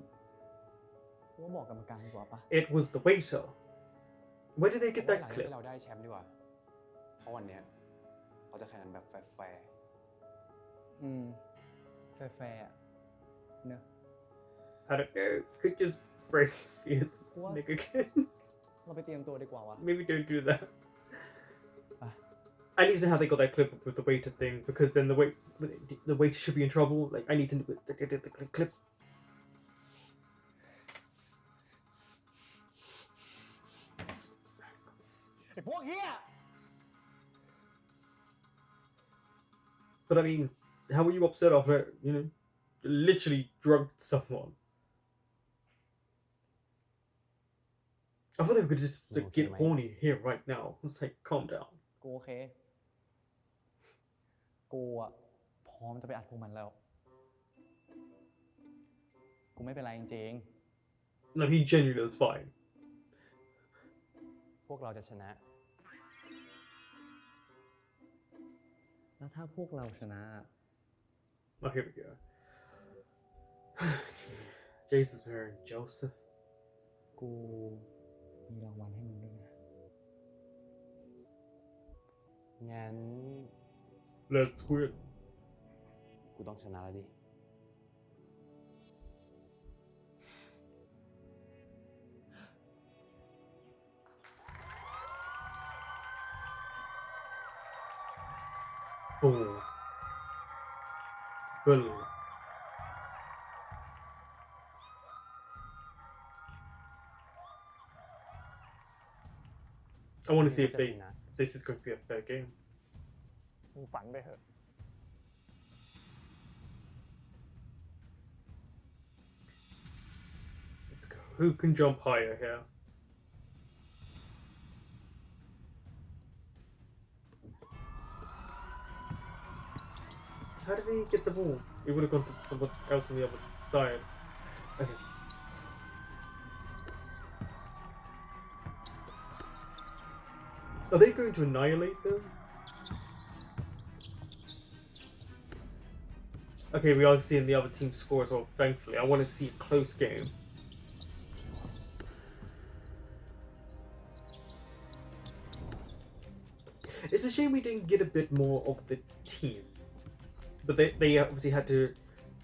กูว่าบอกกรรมการดีกว่าปะ It was the waiter. Where did they ผม get ว่า that หลัง clip? ที่เราได้แชมป์ดีกว่า เพราะวันเนี้ยเราจะแข่งกันแบบแฟร์ แฟร์ๆอะเนอะ I don't know. Could just break his What? neck again. เราไปเตรียมตัวดีกว่าวะ Maybe don't do that. Ah. I need to know how they got that clip up with the waiter thing, because then the waiter should be in trouble. Like, I need to know the clip. But I mean, how were you upset after, you know, literally drugged someone? I thought they could just like, get horny here right now. It's like, calm down. กูโอเค กูอะพร้อมจะไปอัดพวกมันแล้ว กูไม่เป็นไรจริง No, he genuinely is fine. ๆ พวกเราจะชนะ แล้วถ้าพวกเราชนะ Oh, here we go. Jesus, Mary, Joseph. กูมีรางวัลให้มึงด้วยนะ ๆ งั้น Let's quit. กูต้องชนะแล้วดิ Oh. Well. I want to see if this is going to be a fair game. มึงฝันไปเถอะ Let's go. Who can jump higher here? How did he get the ball? It would have gone to someone else on the other side. Okay. Are they going to annihilate them? Okay, we are seeing the other team score as well, thankfully. I want to see a close game. It's a shame we didn't get a bit more of the team. But they obviously had to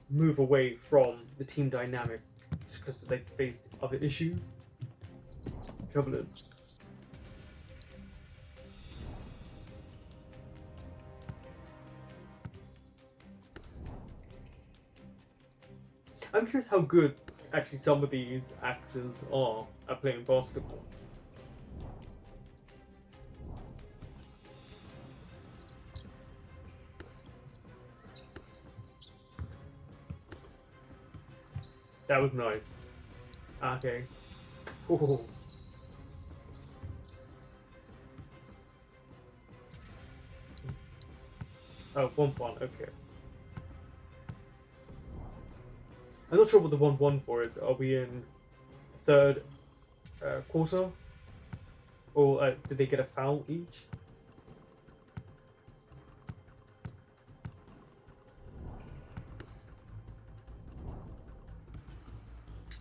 move away from the team dynamic because they faced other issues. Covenant. I'm curious how good actually some of these actors are at playing basketball. That was nice. Okay. Ooh. Oh, 1-1, okay. I'm not sure what the 1-1 for is. Are we in the third quarter? Or did they get a foul each?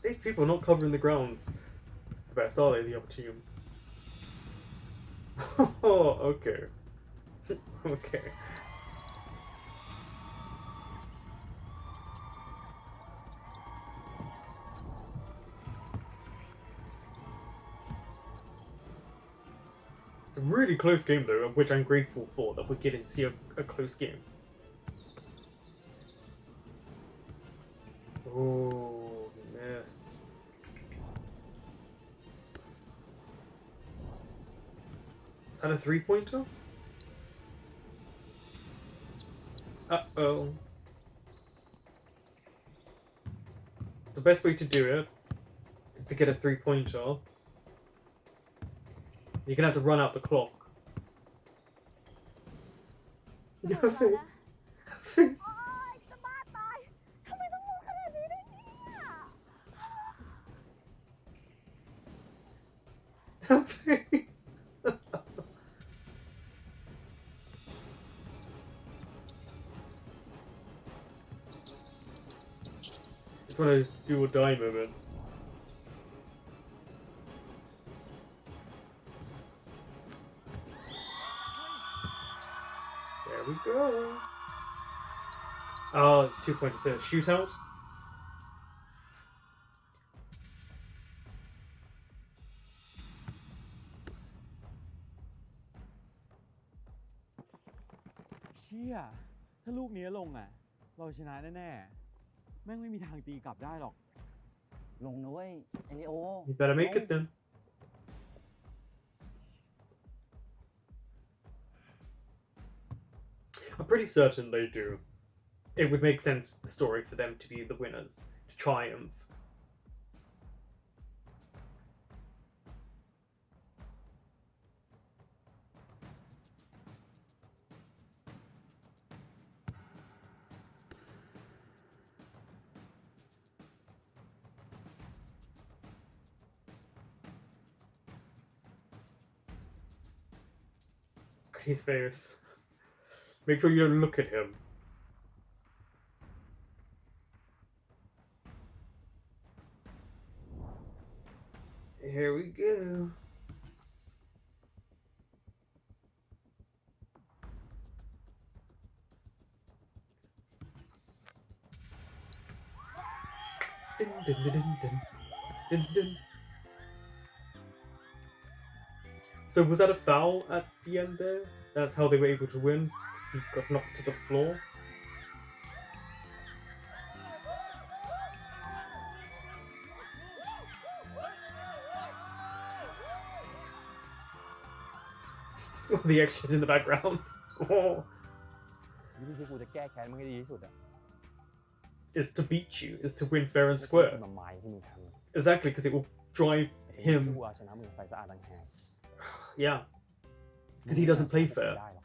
These people are not covering the grounds the best, are they, the other team? Oh, okay. Okay. It's a really close game, though, which I'm grateful for, that we're getting to see a close game. Oh, miss. Is that a three-pointer? Uh-oh. The best way to do it is to get a three-pointer. You're gonna have to run out the clock. Your face. Face. Her face. It's one of those do or die moments. There we go. Oh, 2 points. Is it a shootout?เชี่ยถ้าลูกนี้ลงอ่ะ เราชนะแน่ๆ แม่งไม่มีทางตีกลับได้หรอก ลงนะเว้ยไอเลโอ You better make it then. I'm pretty certain they do. It would make sense with the story for them to be the winners, to triumph. Look at his face. Make sure you don't look at him. Here we go. Dun, dun, dun, dun, dun, dun. So was that a foul at the end there? That's how they were able to win? He got knocked to the floor? The extras in the background. Oh. วิธีที่กูจะแก้แค้นมึงให้ดีที่สุดอะ Is to beat you, is to win fair and square. มาหมายที่มึงทำ Exactly, because it will drive ที่ him. กูเอาชนะมึงไฟสะอาดต่างหาก Yeah. Because he doesn't play fair. ได้หรอก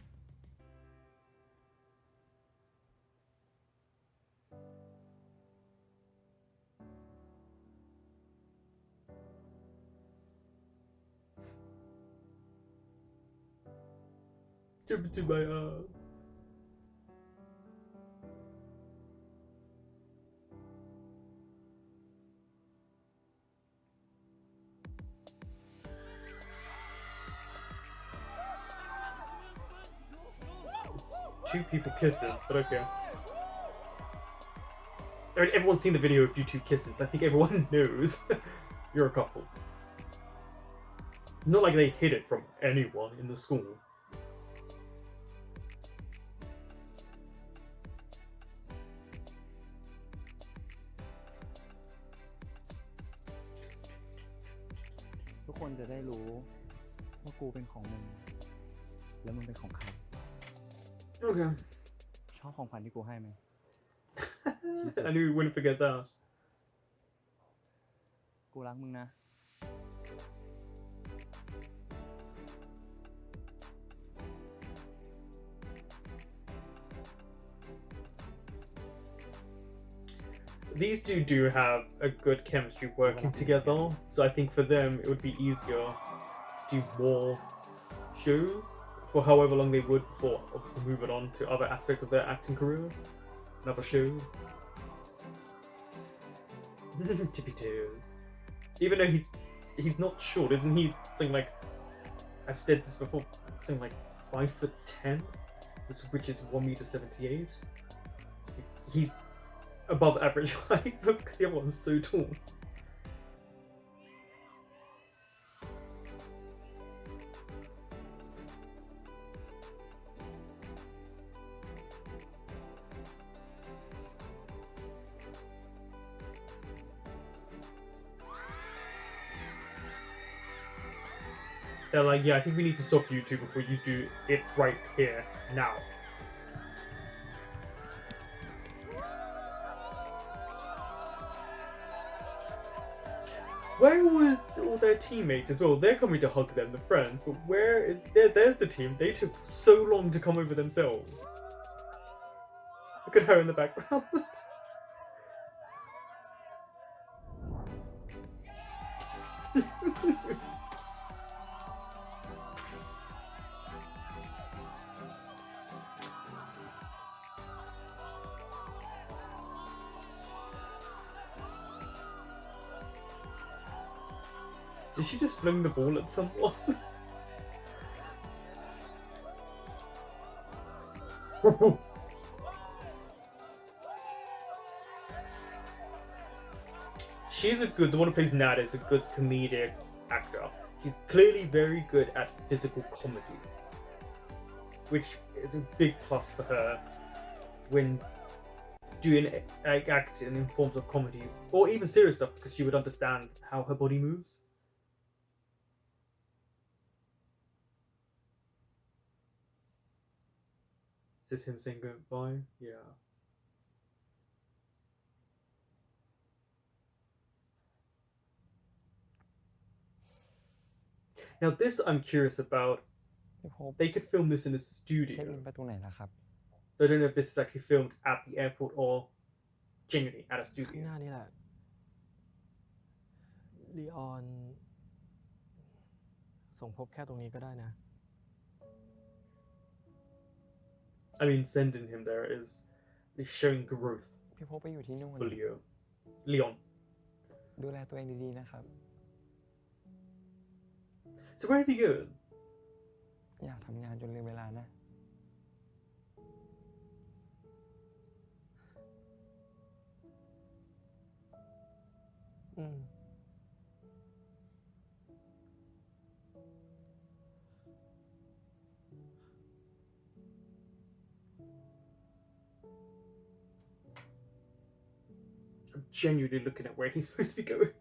Jump into my arms. It's 2 people kissing, but okay. I mean, everyone's seen the video of you 2 kissing, so I think everyone knows you're a couple. Not like they hid it from anyone in the school. "ทุกคนจะได้รู้ว่ากูเป็นของมึงแล้วมึงเป็นของเขา" Okay. ชอบของขวัญที่กูให้ไหม I knew you wouldn't forget that. กูรักมึงนะ These two do have a good chemistry working together, so I think for them it would be easier to do more shows for however long they would before obviously moving on to other aspects of their acting career and other shows. Tippy toes. Even though he's not short, isn't he something like, I've said this before, something like 5'10", which is 1m78. He's above average height because the other one's so tall. They're like, yeah, I think we need to stop you two before you do it right here, now. Where was all their teammates as well? They're coming to hug them, the friends, but where is... There's the team. They took so long to come over themselves. Look at her in the background. Did she just fling the ball at someone? The one who plays Nat is a good comedic actor. She's clearly very good at physical comedy, which is a big plus for her when doing acting in forms of comedy or even serious stuff, because she would understand how her body moves. Is this him saying goodbye? Yeah. Now this I'm curious about. They could film this in a เช็ค studio. อินประตูไหนล่ะครับ So I don't know if this is actually filmed at the airport or genuinely at a ข้าง studio. หน้านี่แหละลีออนส่งพบแค่ตรงนี้ก็ได้นะ I mean, sending him there is showing growth พี่พบไปอยู่ที่นู่น for Leon. ดูแลตัวเองดีๆนะครับ So where is he going? อย่าทำงานจนลืมเวลานะ I'm genuinely looking at where he's supposed to be going.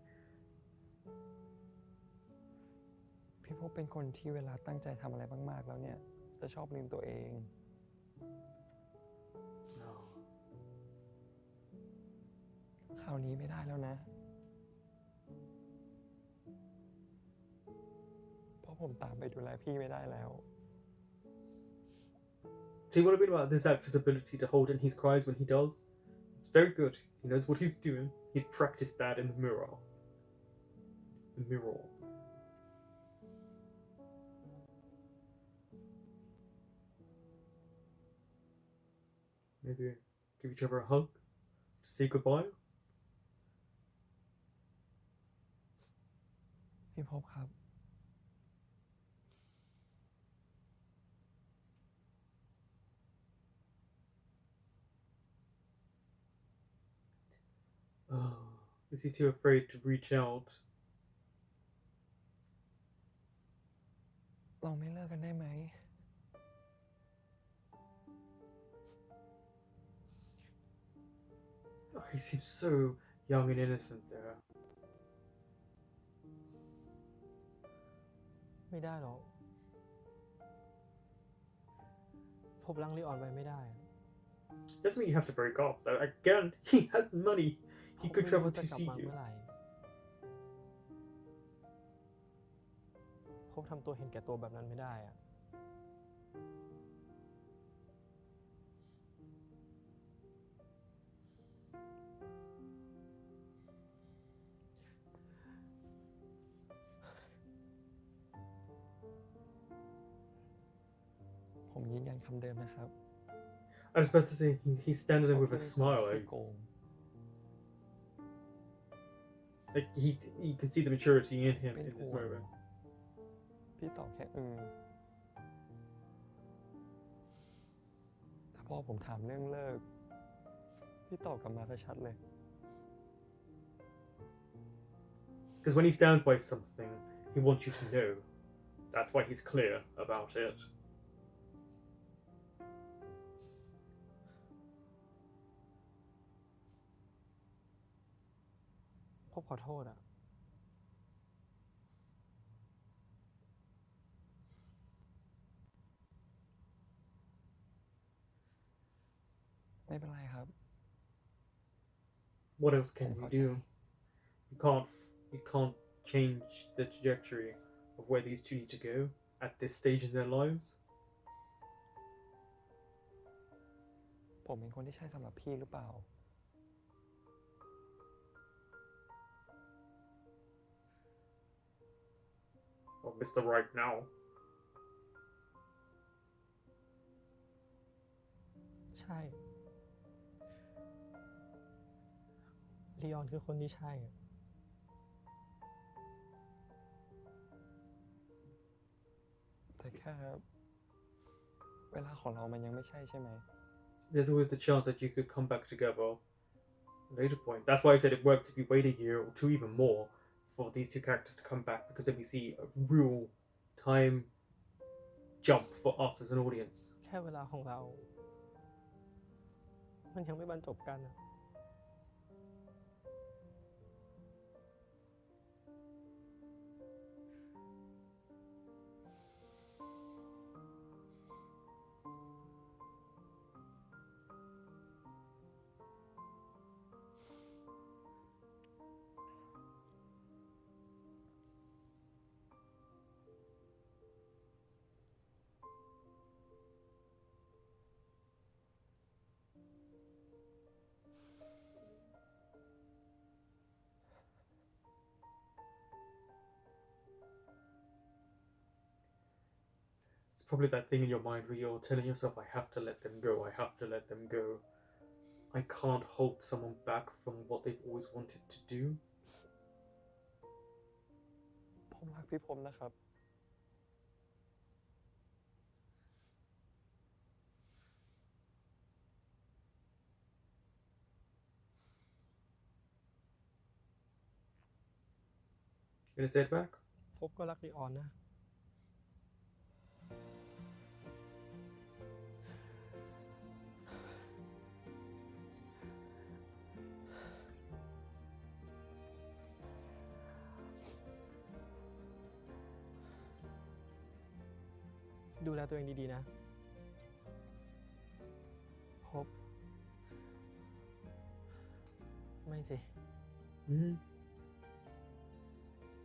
พี่พบเป็นคนที่เวลาตั้งใจทำอะไรมากๆแล้วเนี่ย จะชอบลืมตัวเอง No. คราวนี้ไม่ได้แล้วนะ เพราะผมตามไปดูแลพี่ไม่ได้แล้ว See what I mean about this actor's ability to hold in his cries when he does? It's very good. He knows what he's doing. He's practiced that in the mirror. The mirror. Maybe give each other a hug to say goodbye. พี่พบครับ Oh, is he too afraid to reach out? เราไม่เลิกกันได้ไหม Oh, he seems so young and innocent there. ไม่ได้หรอก พบรังลีออนไว้ไม่ได้ Doesn't mean you have to break up. Though. Again, he has money. He พบ could ไม่รู้ travel ว่า to จะกลับ see มา you. เมื่อไหร่ พบทำตัวเห็นแก่ตัวแบบนั้นไม่ได้อะ ผมยืนยันคำเดิมนะครับ I was about to say he's standing there with a พี่ smile. เป็นคนขี้โกง Like you can see the maturity in him เป็น in this ห่วง moment. พี่ตอบแค่แต่พอผมถามเรื่องเลิก พี่ตอบกลับมาซะชัดเลย Because when he stands by something, he wants you to know. That's why he's clear about it. พบขอโทษอะ ไม่เป็นไรครับ What else can Không you có do? chạy. You can't change the trajectory of where these two need to go at this stage in their lives. ผมเป็นคนที่ใช่สำหรับพี่หรือเปล่า Or Mr. Right now. ใช่ลีออนคือคนที่ใช่อะ แต่แค่เวลาของเรามันยังไม่ใช่ใช่ไหม There's always the chance that you could come back together at a later point. That's why I said it works if you wait a year or two, even more, for these two characters to come back, because then we see a real time jump for us as an audience. แค่เวลาของเรา มันยังไม่บรรจบกันอะ It's probably that thing in your mind where you're telling yourself, I have to let them go, I have to let them go. I can't hold someone back from what they've always wanted to do. ผมรักพี่พรหมนะครับ You gonna say it back? พบก็รักลีออนนะ ดูแลตัวเองดีๆนะ พบ ไม่สิ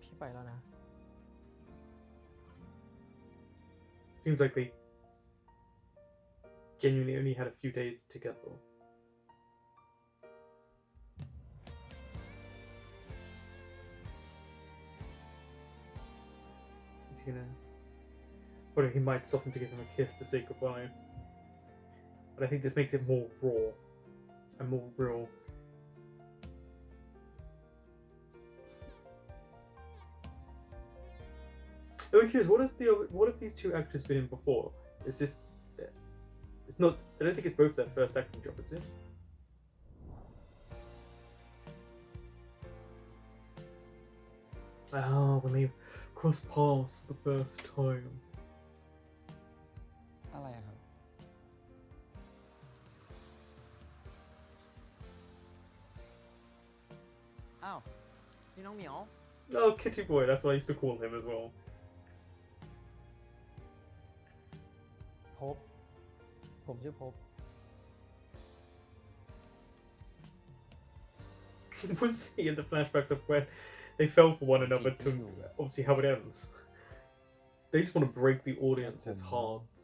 พี่ไปแล้วนะ Seems like they genuinely only had a few days together. Is he gonna... Or he might stop him to give him a kiss to say goodbye. But I think this makes it more raw and more real. I'm curious, what have these two actors been in before? Is this... It's not... I don't think it's both their first acting job, is it? Ah, when they cross paths for the first time. อะไรอะครับ อ้าวนี่น้องเหมียว Oh, Kitty Boy, that's what I used to call him as well. พบ ผมชื่อพบ We'll see in the flashbacks of when they fell for one another to obviously how it ends. They just want to break the audience's hearts.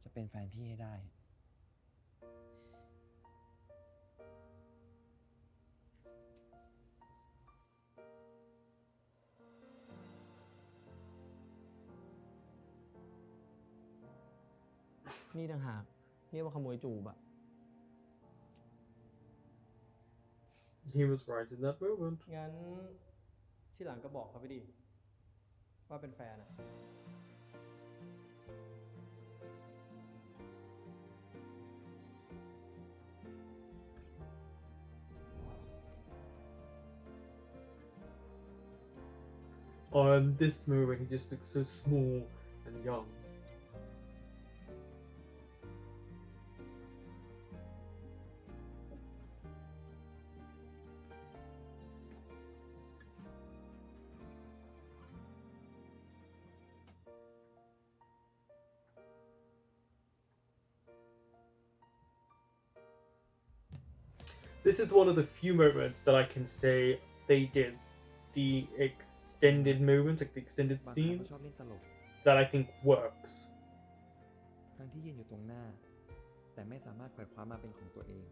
จะเป็นแฟนพี่ให้ได้ นี่ต่างหากเรียกว่าขโมยจูบอะ He was right in that moment. งั้นที่หลังก็บอกเขาไปดิ ว่าเป็นแฟนอะ On this moment, he just looks so small and young. This is one of the few moments that I can say they did the extended moments, like the extended บางครั้ง scenes, เขาชอบเล่นตลก that I think works. ทั้งที่ยืนอยู่ตรงหน้า แต่ไม่สามารถไขว่คว้ามาเป็นของตัวเอง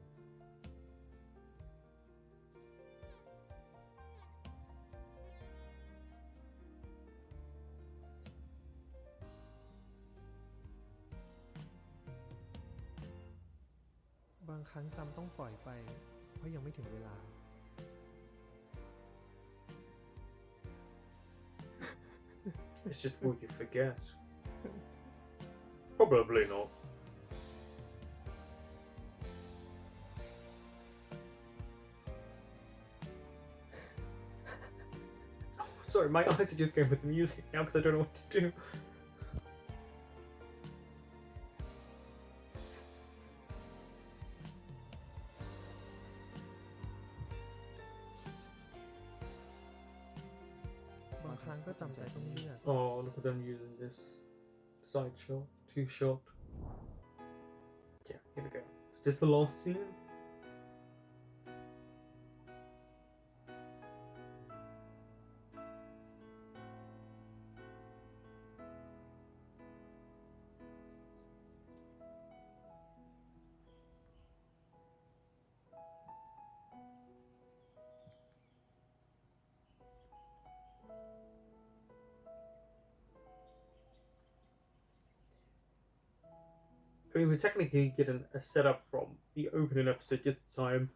บางครั้งจำต้องปล่อยไป เพราะยังไม่ถึงเวลา It's just will you forget? Probably not. Oh, sorry, my eyes are just going with the music now because I don't know what to do. บางครั้งก็จำใจต้องเลือก Oh, look at them using this side shot, two shot. Yeah, here we go. Is this the last scene? I mean, we're technically getting a setup from the opening episode just this time.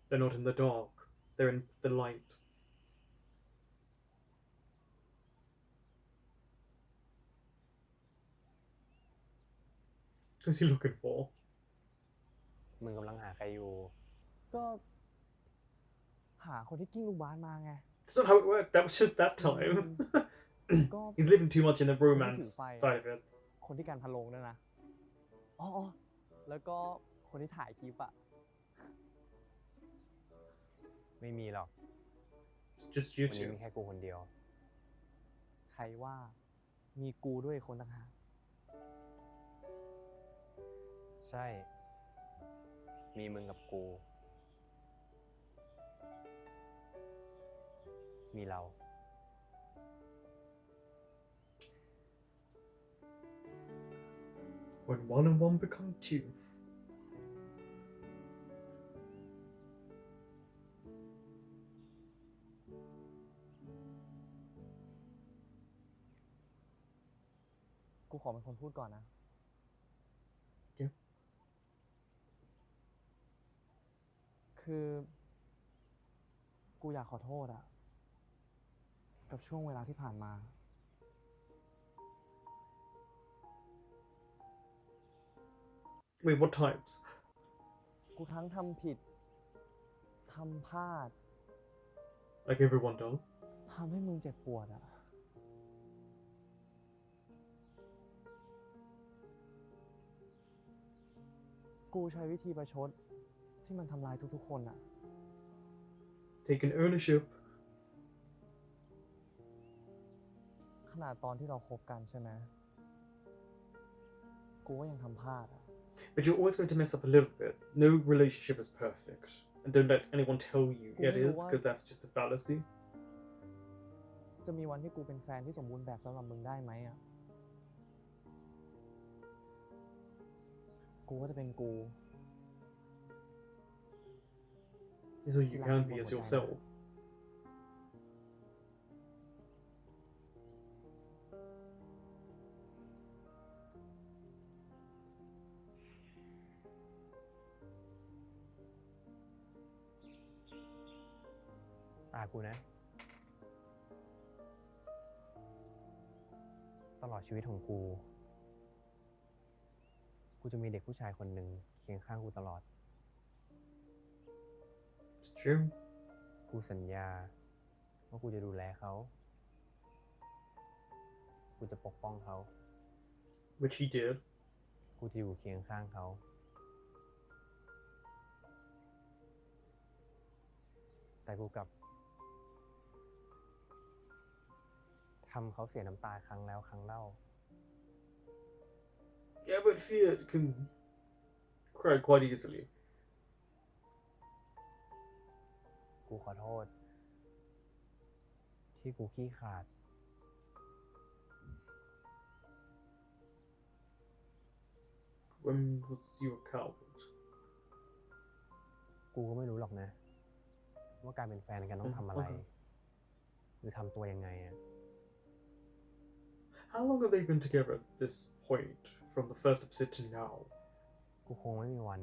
They're not in the dark, they're in the light. Who's he looking for? มึงกำลังหาใครอยู่ ก็หาคนที่กิ้งลูกบาสมาไง It's not how it worked, that was just that time. He's living too much in the romance side of it. คนที่การพะโลงด้วยนะอ๋อแล้วก็คนที่ถ่ายคลิปอะ ไม่มีหรอก It's just you วันนี้ two. มีแค่กูคนเดียว ใครว่ามีกูด้วยคนต่างหาก ใช่ มีมึงกับกู มีเรา When one and one become two. กูขอเป็นคนพูดก่อนนะ Yeah. คือกูอยากขอโทษอะกับช่วงเวลาที่ผ่านมา Wait, what times? กูทั้งทำผิดทำพลาด Like everyone does. ทำให้มึงเจ็บปวดอะกูใช้วิธีประชดที่มันทำลายทุกๆคนอะ Taking ownership. ขนาดตอนที่เราคบกันใช่ไหมกูก็ยังทำพลาดอะ But you're always going to mess up a little bit. No relationship is perfect. And don't let anyone tell you it is, because that's just a fallacy. จะมีวันที่กูเป็นแฟนที่สมบูรณ์แบบสำหรับมึงได้ไหมอะกูก็จะเป็นกู So you can be as yourself. ตากูนะ ตลอดชีวิตของกู กูจะมีเด็กผู้ชายคนหนึ่งเคียงข้างกูตลอด It's true. กูสัญญาว่ากูจะดูแลเขา กูจะปกป้องเขา Which he did. กูจะอยู่เคียงข้างเขา แต่กูกลับทำเขาเสียน้ำตาครั้งแล้วครั้งเล่า Yeah, but fear can cry quite easily. กูขอโทษ ที่กูขี้ขลาด When was you a coward? กูก็ไม่รู้หรอกนะ ว่าการเป็นแฟนกันต้องทำอะไร หรือทำตัวยังไงอะ How long have they been together at this point, from the first episode to now? กูคงไม่มีวัน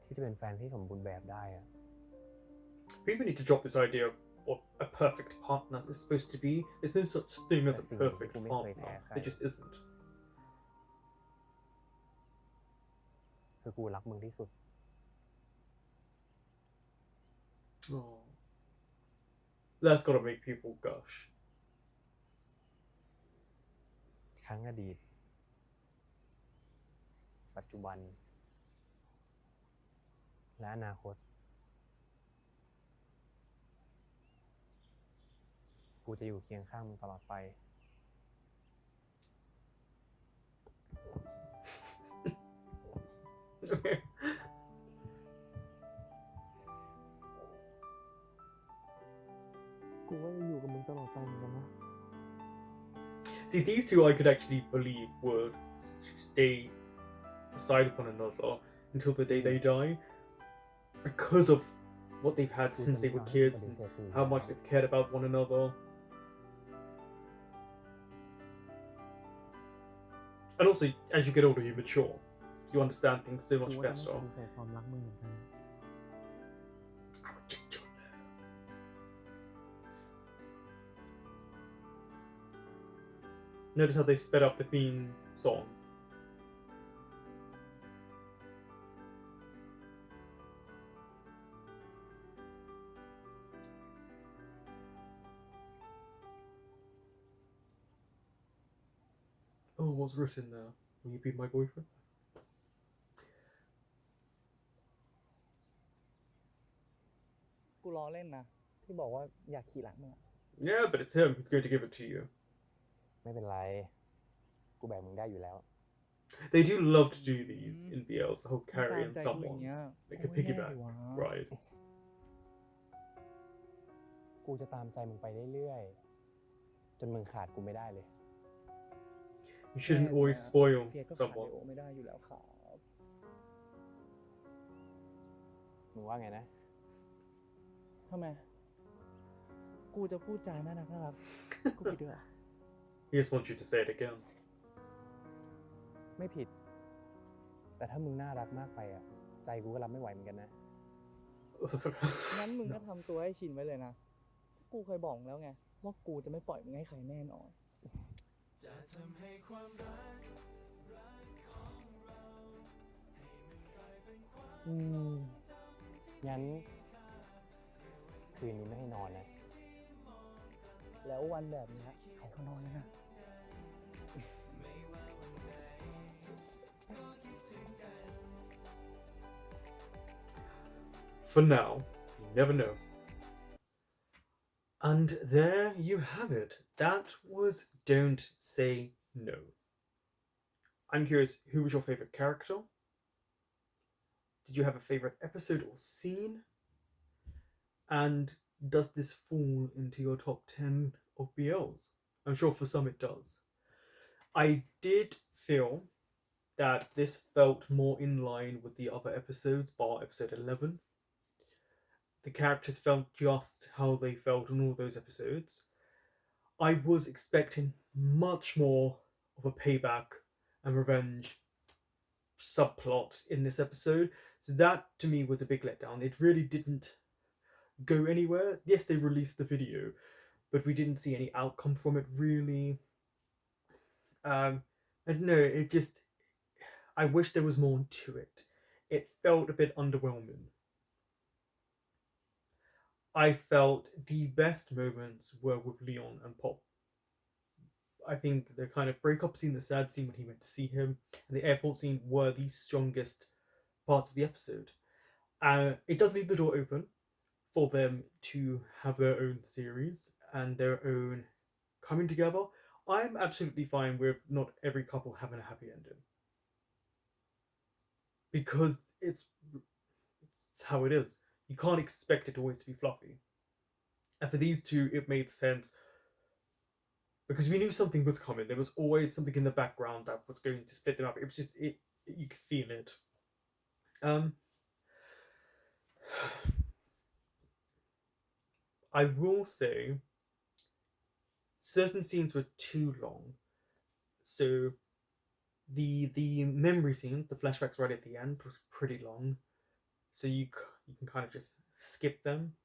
ที่จะเป็นแฟนที่สมบูรณ์แบบได้อะ People need to drop this idea of what a perfect partner is supposed to be. There's no such thing as a perfect partner. There just isn't. คือกูรักมึงที่สุด Oh, that's gotta make people gush. ทั้งอดีต ปัจจุบัน และอนาคต กูจะอยู่เคียงข้างมึงตลอดไป Okay. กูว่าจะอยู่กับมึงตลอดไปเหมือนกันนะ See, these two I could actually believe would stay beside one another until the day they die because of what they've had since they were kids and how much they've cared about one another. And also, as you get older, you mature. You understand things so much กูว่าจะ better. ไม่ปฏิเสธความรักมึงเหมือนกัน Notice how they sped up the theme song. Oh, what's written there? Will you be my boyfriend? กูล้อเล่นนะ ที่บอกว่าอยากขี่หลังมึง Yeah, but it's him who's going to give it to you. ไม่เป็นไร กูแบกมึงได้อยู่แล้ว They do love to do these in BLs, the whole carrying someone. Like a piggyback ride. กูจะตามใจมึงไปเรื่อยๆ จนมึงขาดกูไม่ได้เลย You shouldn't always spoil เพียก็ขาด someone. โอไม่ได้อยู่แล้วครับ มึงว่าไงนะ ทำไม กูจะพูดจาน่ารักกูผิดด้วย He just wants you to say it again. ไม่ผิด แต่ถ้ามึงน่ารักมากไปอ่ะ ใจกูก็รับไม่ไหวเหมือนกันนะ งั้นมึงก็ทำตัวให้ชินไว้เลยนะ กูเคยบอกแล้วไง ว่ากูจะไม่ปล่อยมึงให้ใครแน่นอน งั้น คืนนี้ไม่ให้นอนนะ แล้ววันแบบนี้ใครเขานอนนะ For now, you never know. And there you have it. That was Don't Say No. I'm curious, who was your favourite character? Did you have a favourite episode or scene? And does this fall into your top 10 of BLs? I'm sure for some it does. I did feel that this felt more in line with the other episodes, bar episode 11. The characters felt just how they felt in all those episodes. I was expecting much more of a payback and revenge subplot in this episode. So that to me was a big letdown. It really didn't go anywhere. Yes, they released the video, but we didn't see any outcome from it really. I don't know, it just, I wish there was more to it. It felt a bit underwhelming. I felt the best moments were with Leon and Pop. I think the kind of breakup scene, the sad scene when he went to see him, and the airport scene were the strongest parts of the episode. It does leave the door open for them to have their own series and their own coming together. I'm absolutely fine with not every couple having a happy ending. Because it's how it is. You can't expect it always to be fluffy. And for these two, it made sense because we knew something was coming. There was always something in the background that was going to split them up. It was just, you could feel it. I will say certain scenes were too long. So the memory scene, the flashbacks right at the end, was pretty long. So you can kind of just skip them.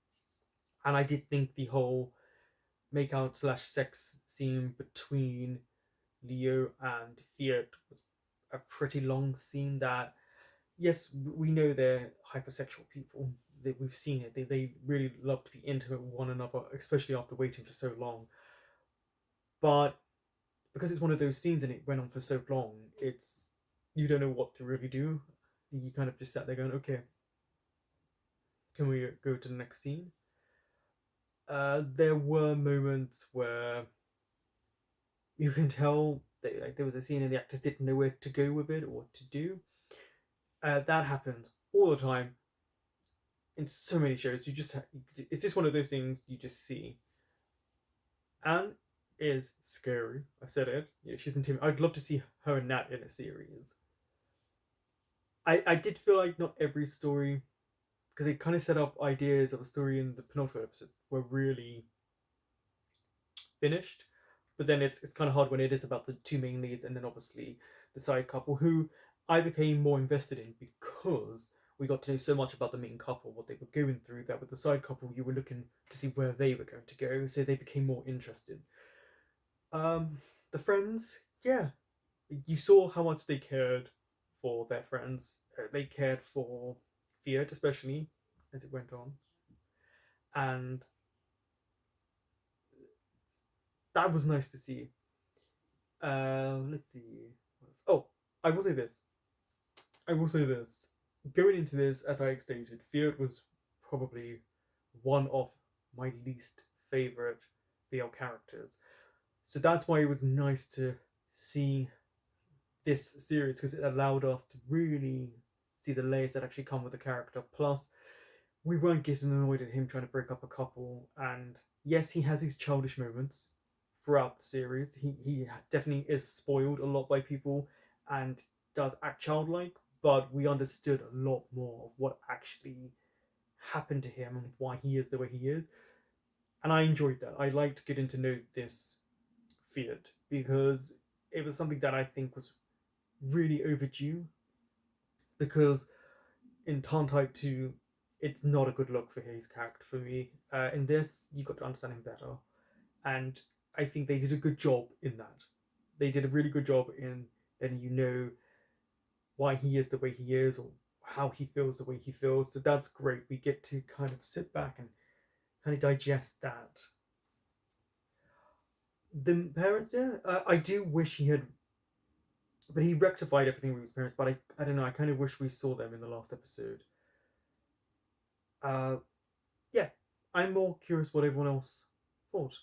And I did think the whole makeout slash sex scene between Leo and Fiat was a pretty long scene that, yes, we know they're hypersexual people. We've seen it. They really love to be intimate with one another, especially after waiting for so long. But because it's one of those scenes and it went on for so long, it's you don't know what to really do. You kind of just sat there going, okay, can we go to the next scene? There were moments where you can tell that, like, there was a scene and the actors didn't know where to go with it or what to do. That happens all the time in so many shows. It's just one of those things you just see. Anne is scary. I said it. Yeah, she's intimidating. I'd love to see her and Nat in a series. I did feel like not every story, because they kind of set up ideas of a story in the penultimate episode, were really finished. But then it's kind of hard when it is about the two main leads and then obviously the side couple, who I became more invested in because we got to know so much about the main couple, what they were going through, that with the side couple you were looking to see where they were going to go, so they became more interested. The friends, yeah, you saw how much they cared for their friends. They cared for Fiat, especially as it went on, and that was nice to see. Let's see. Oh, I will say this. I will say this. Going into this, as I stated, Fiat was probably one of my least favorite BL characters. So that's why it was nice to see this series, because it allowed us to really see the layers that actually come with the character. Plus, we weren't getting annoyed at him trying to break up a couple. And yes, he has these childish moments throughout the series. He definitely is spoiled a lot by people and does act childlike, but we understood a lot more of what actually happened to him and why he is the way he is. And I enjoyed that. I liked getting to know this Fiat because it was something that I think was really overdue. Because in Tarn Type 2, it's not a good look for his character for me. In this, you got to understand him better. And I think they did a good job in that. They did a really good job in letting you know why he is the way he is, or how he feels the way he feels. So that's great. We get to kind of sit back and kind of digest that. The parents, yeah, I do wish he had, but he rectified everything with his parents. But I don't know. I kind of wish we saw them in the last episode. Uh, yeah, I'm more curious what everyone else thought.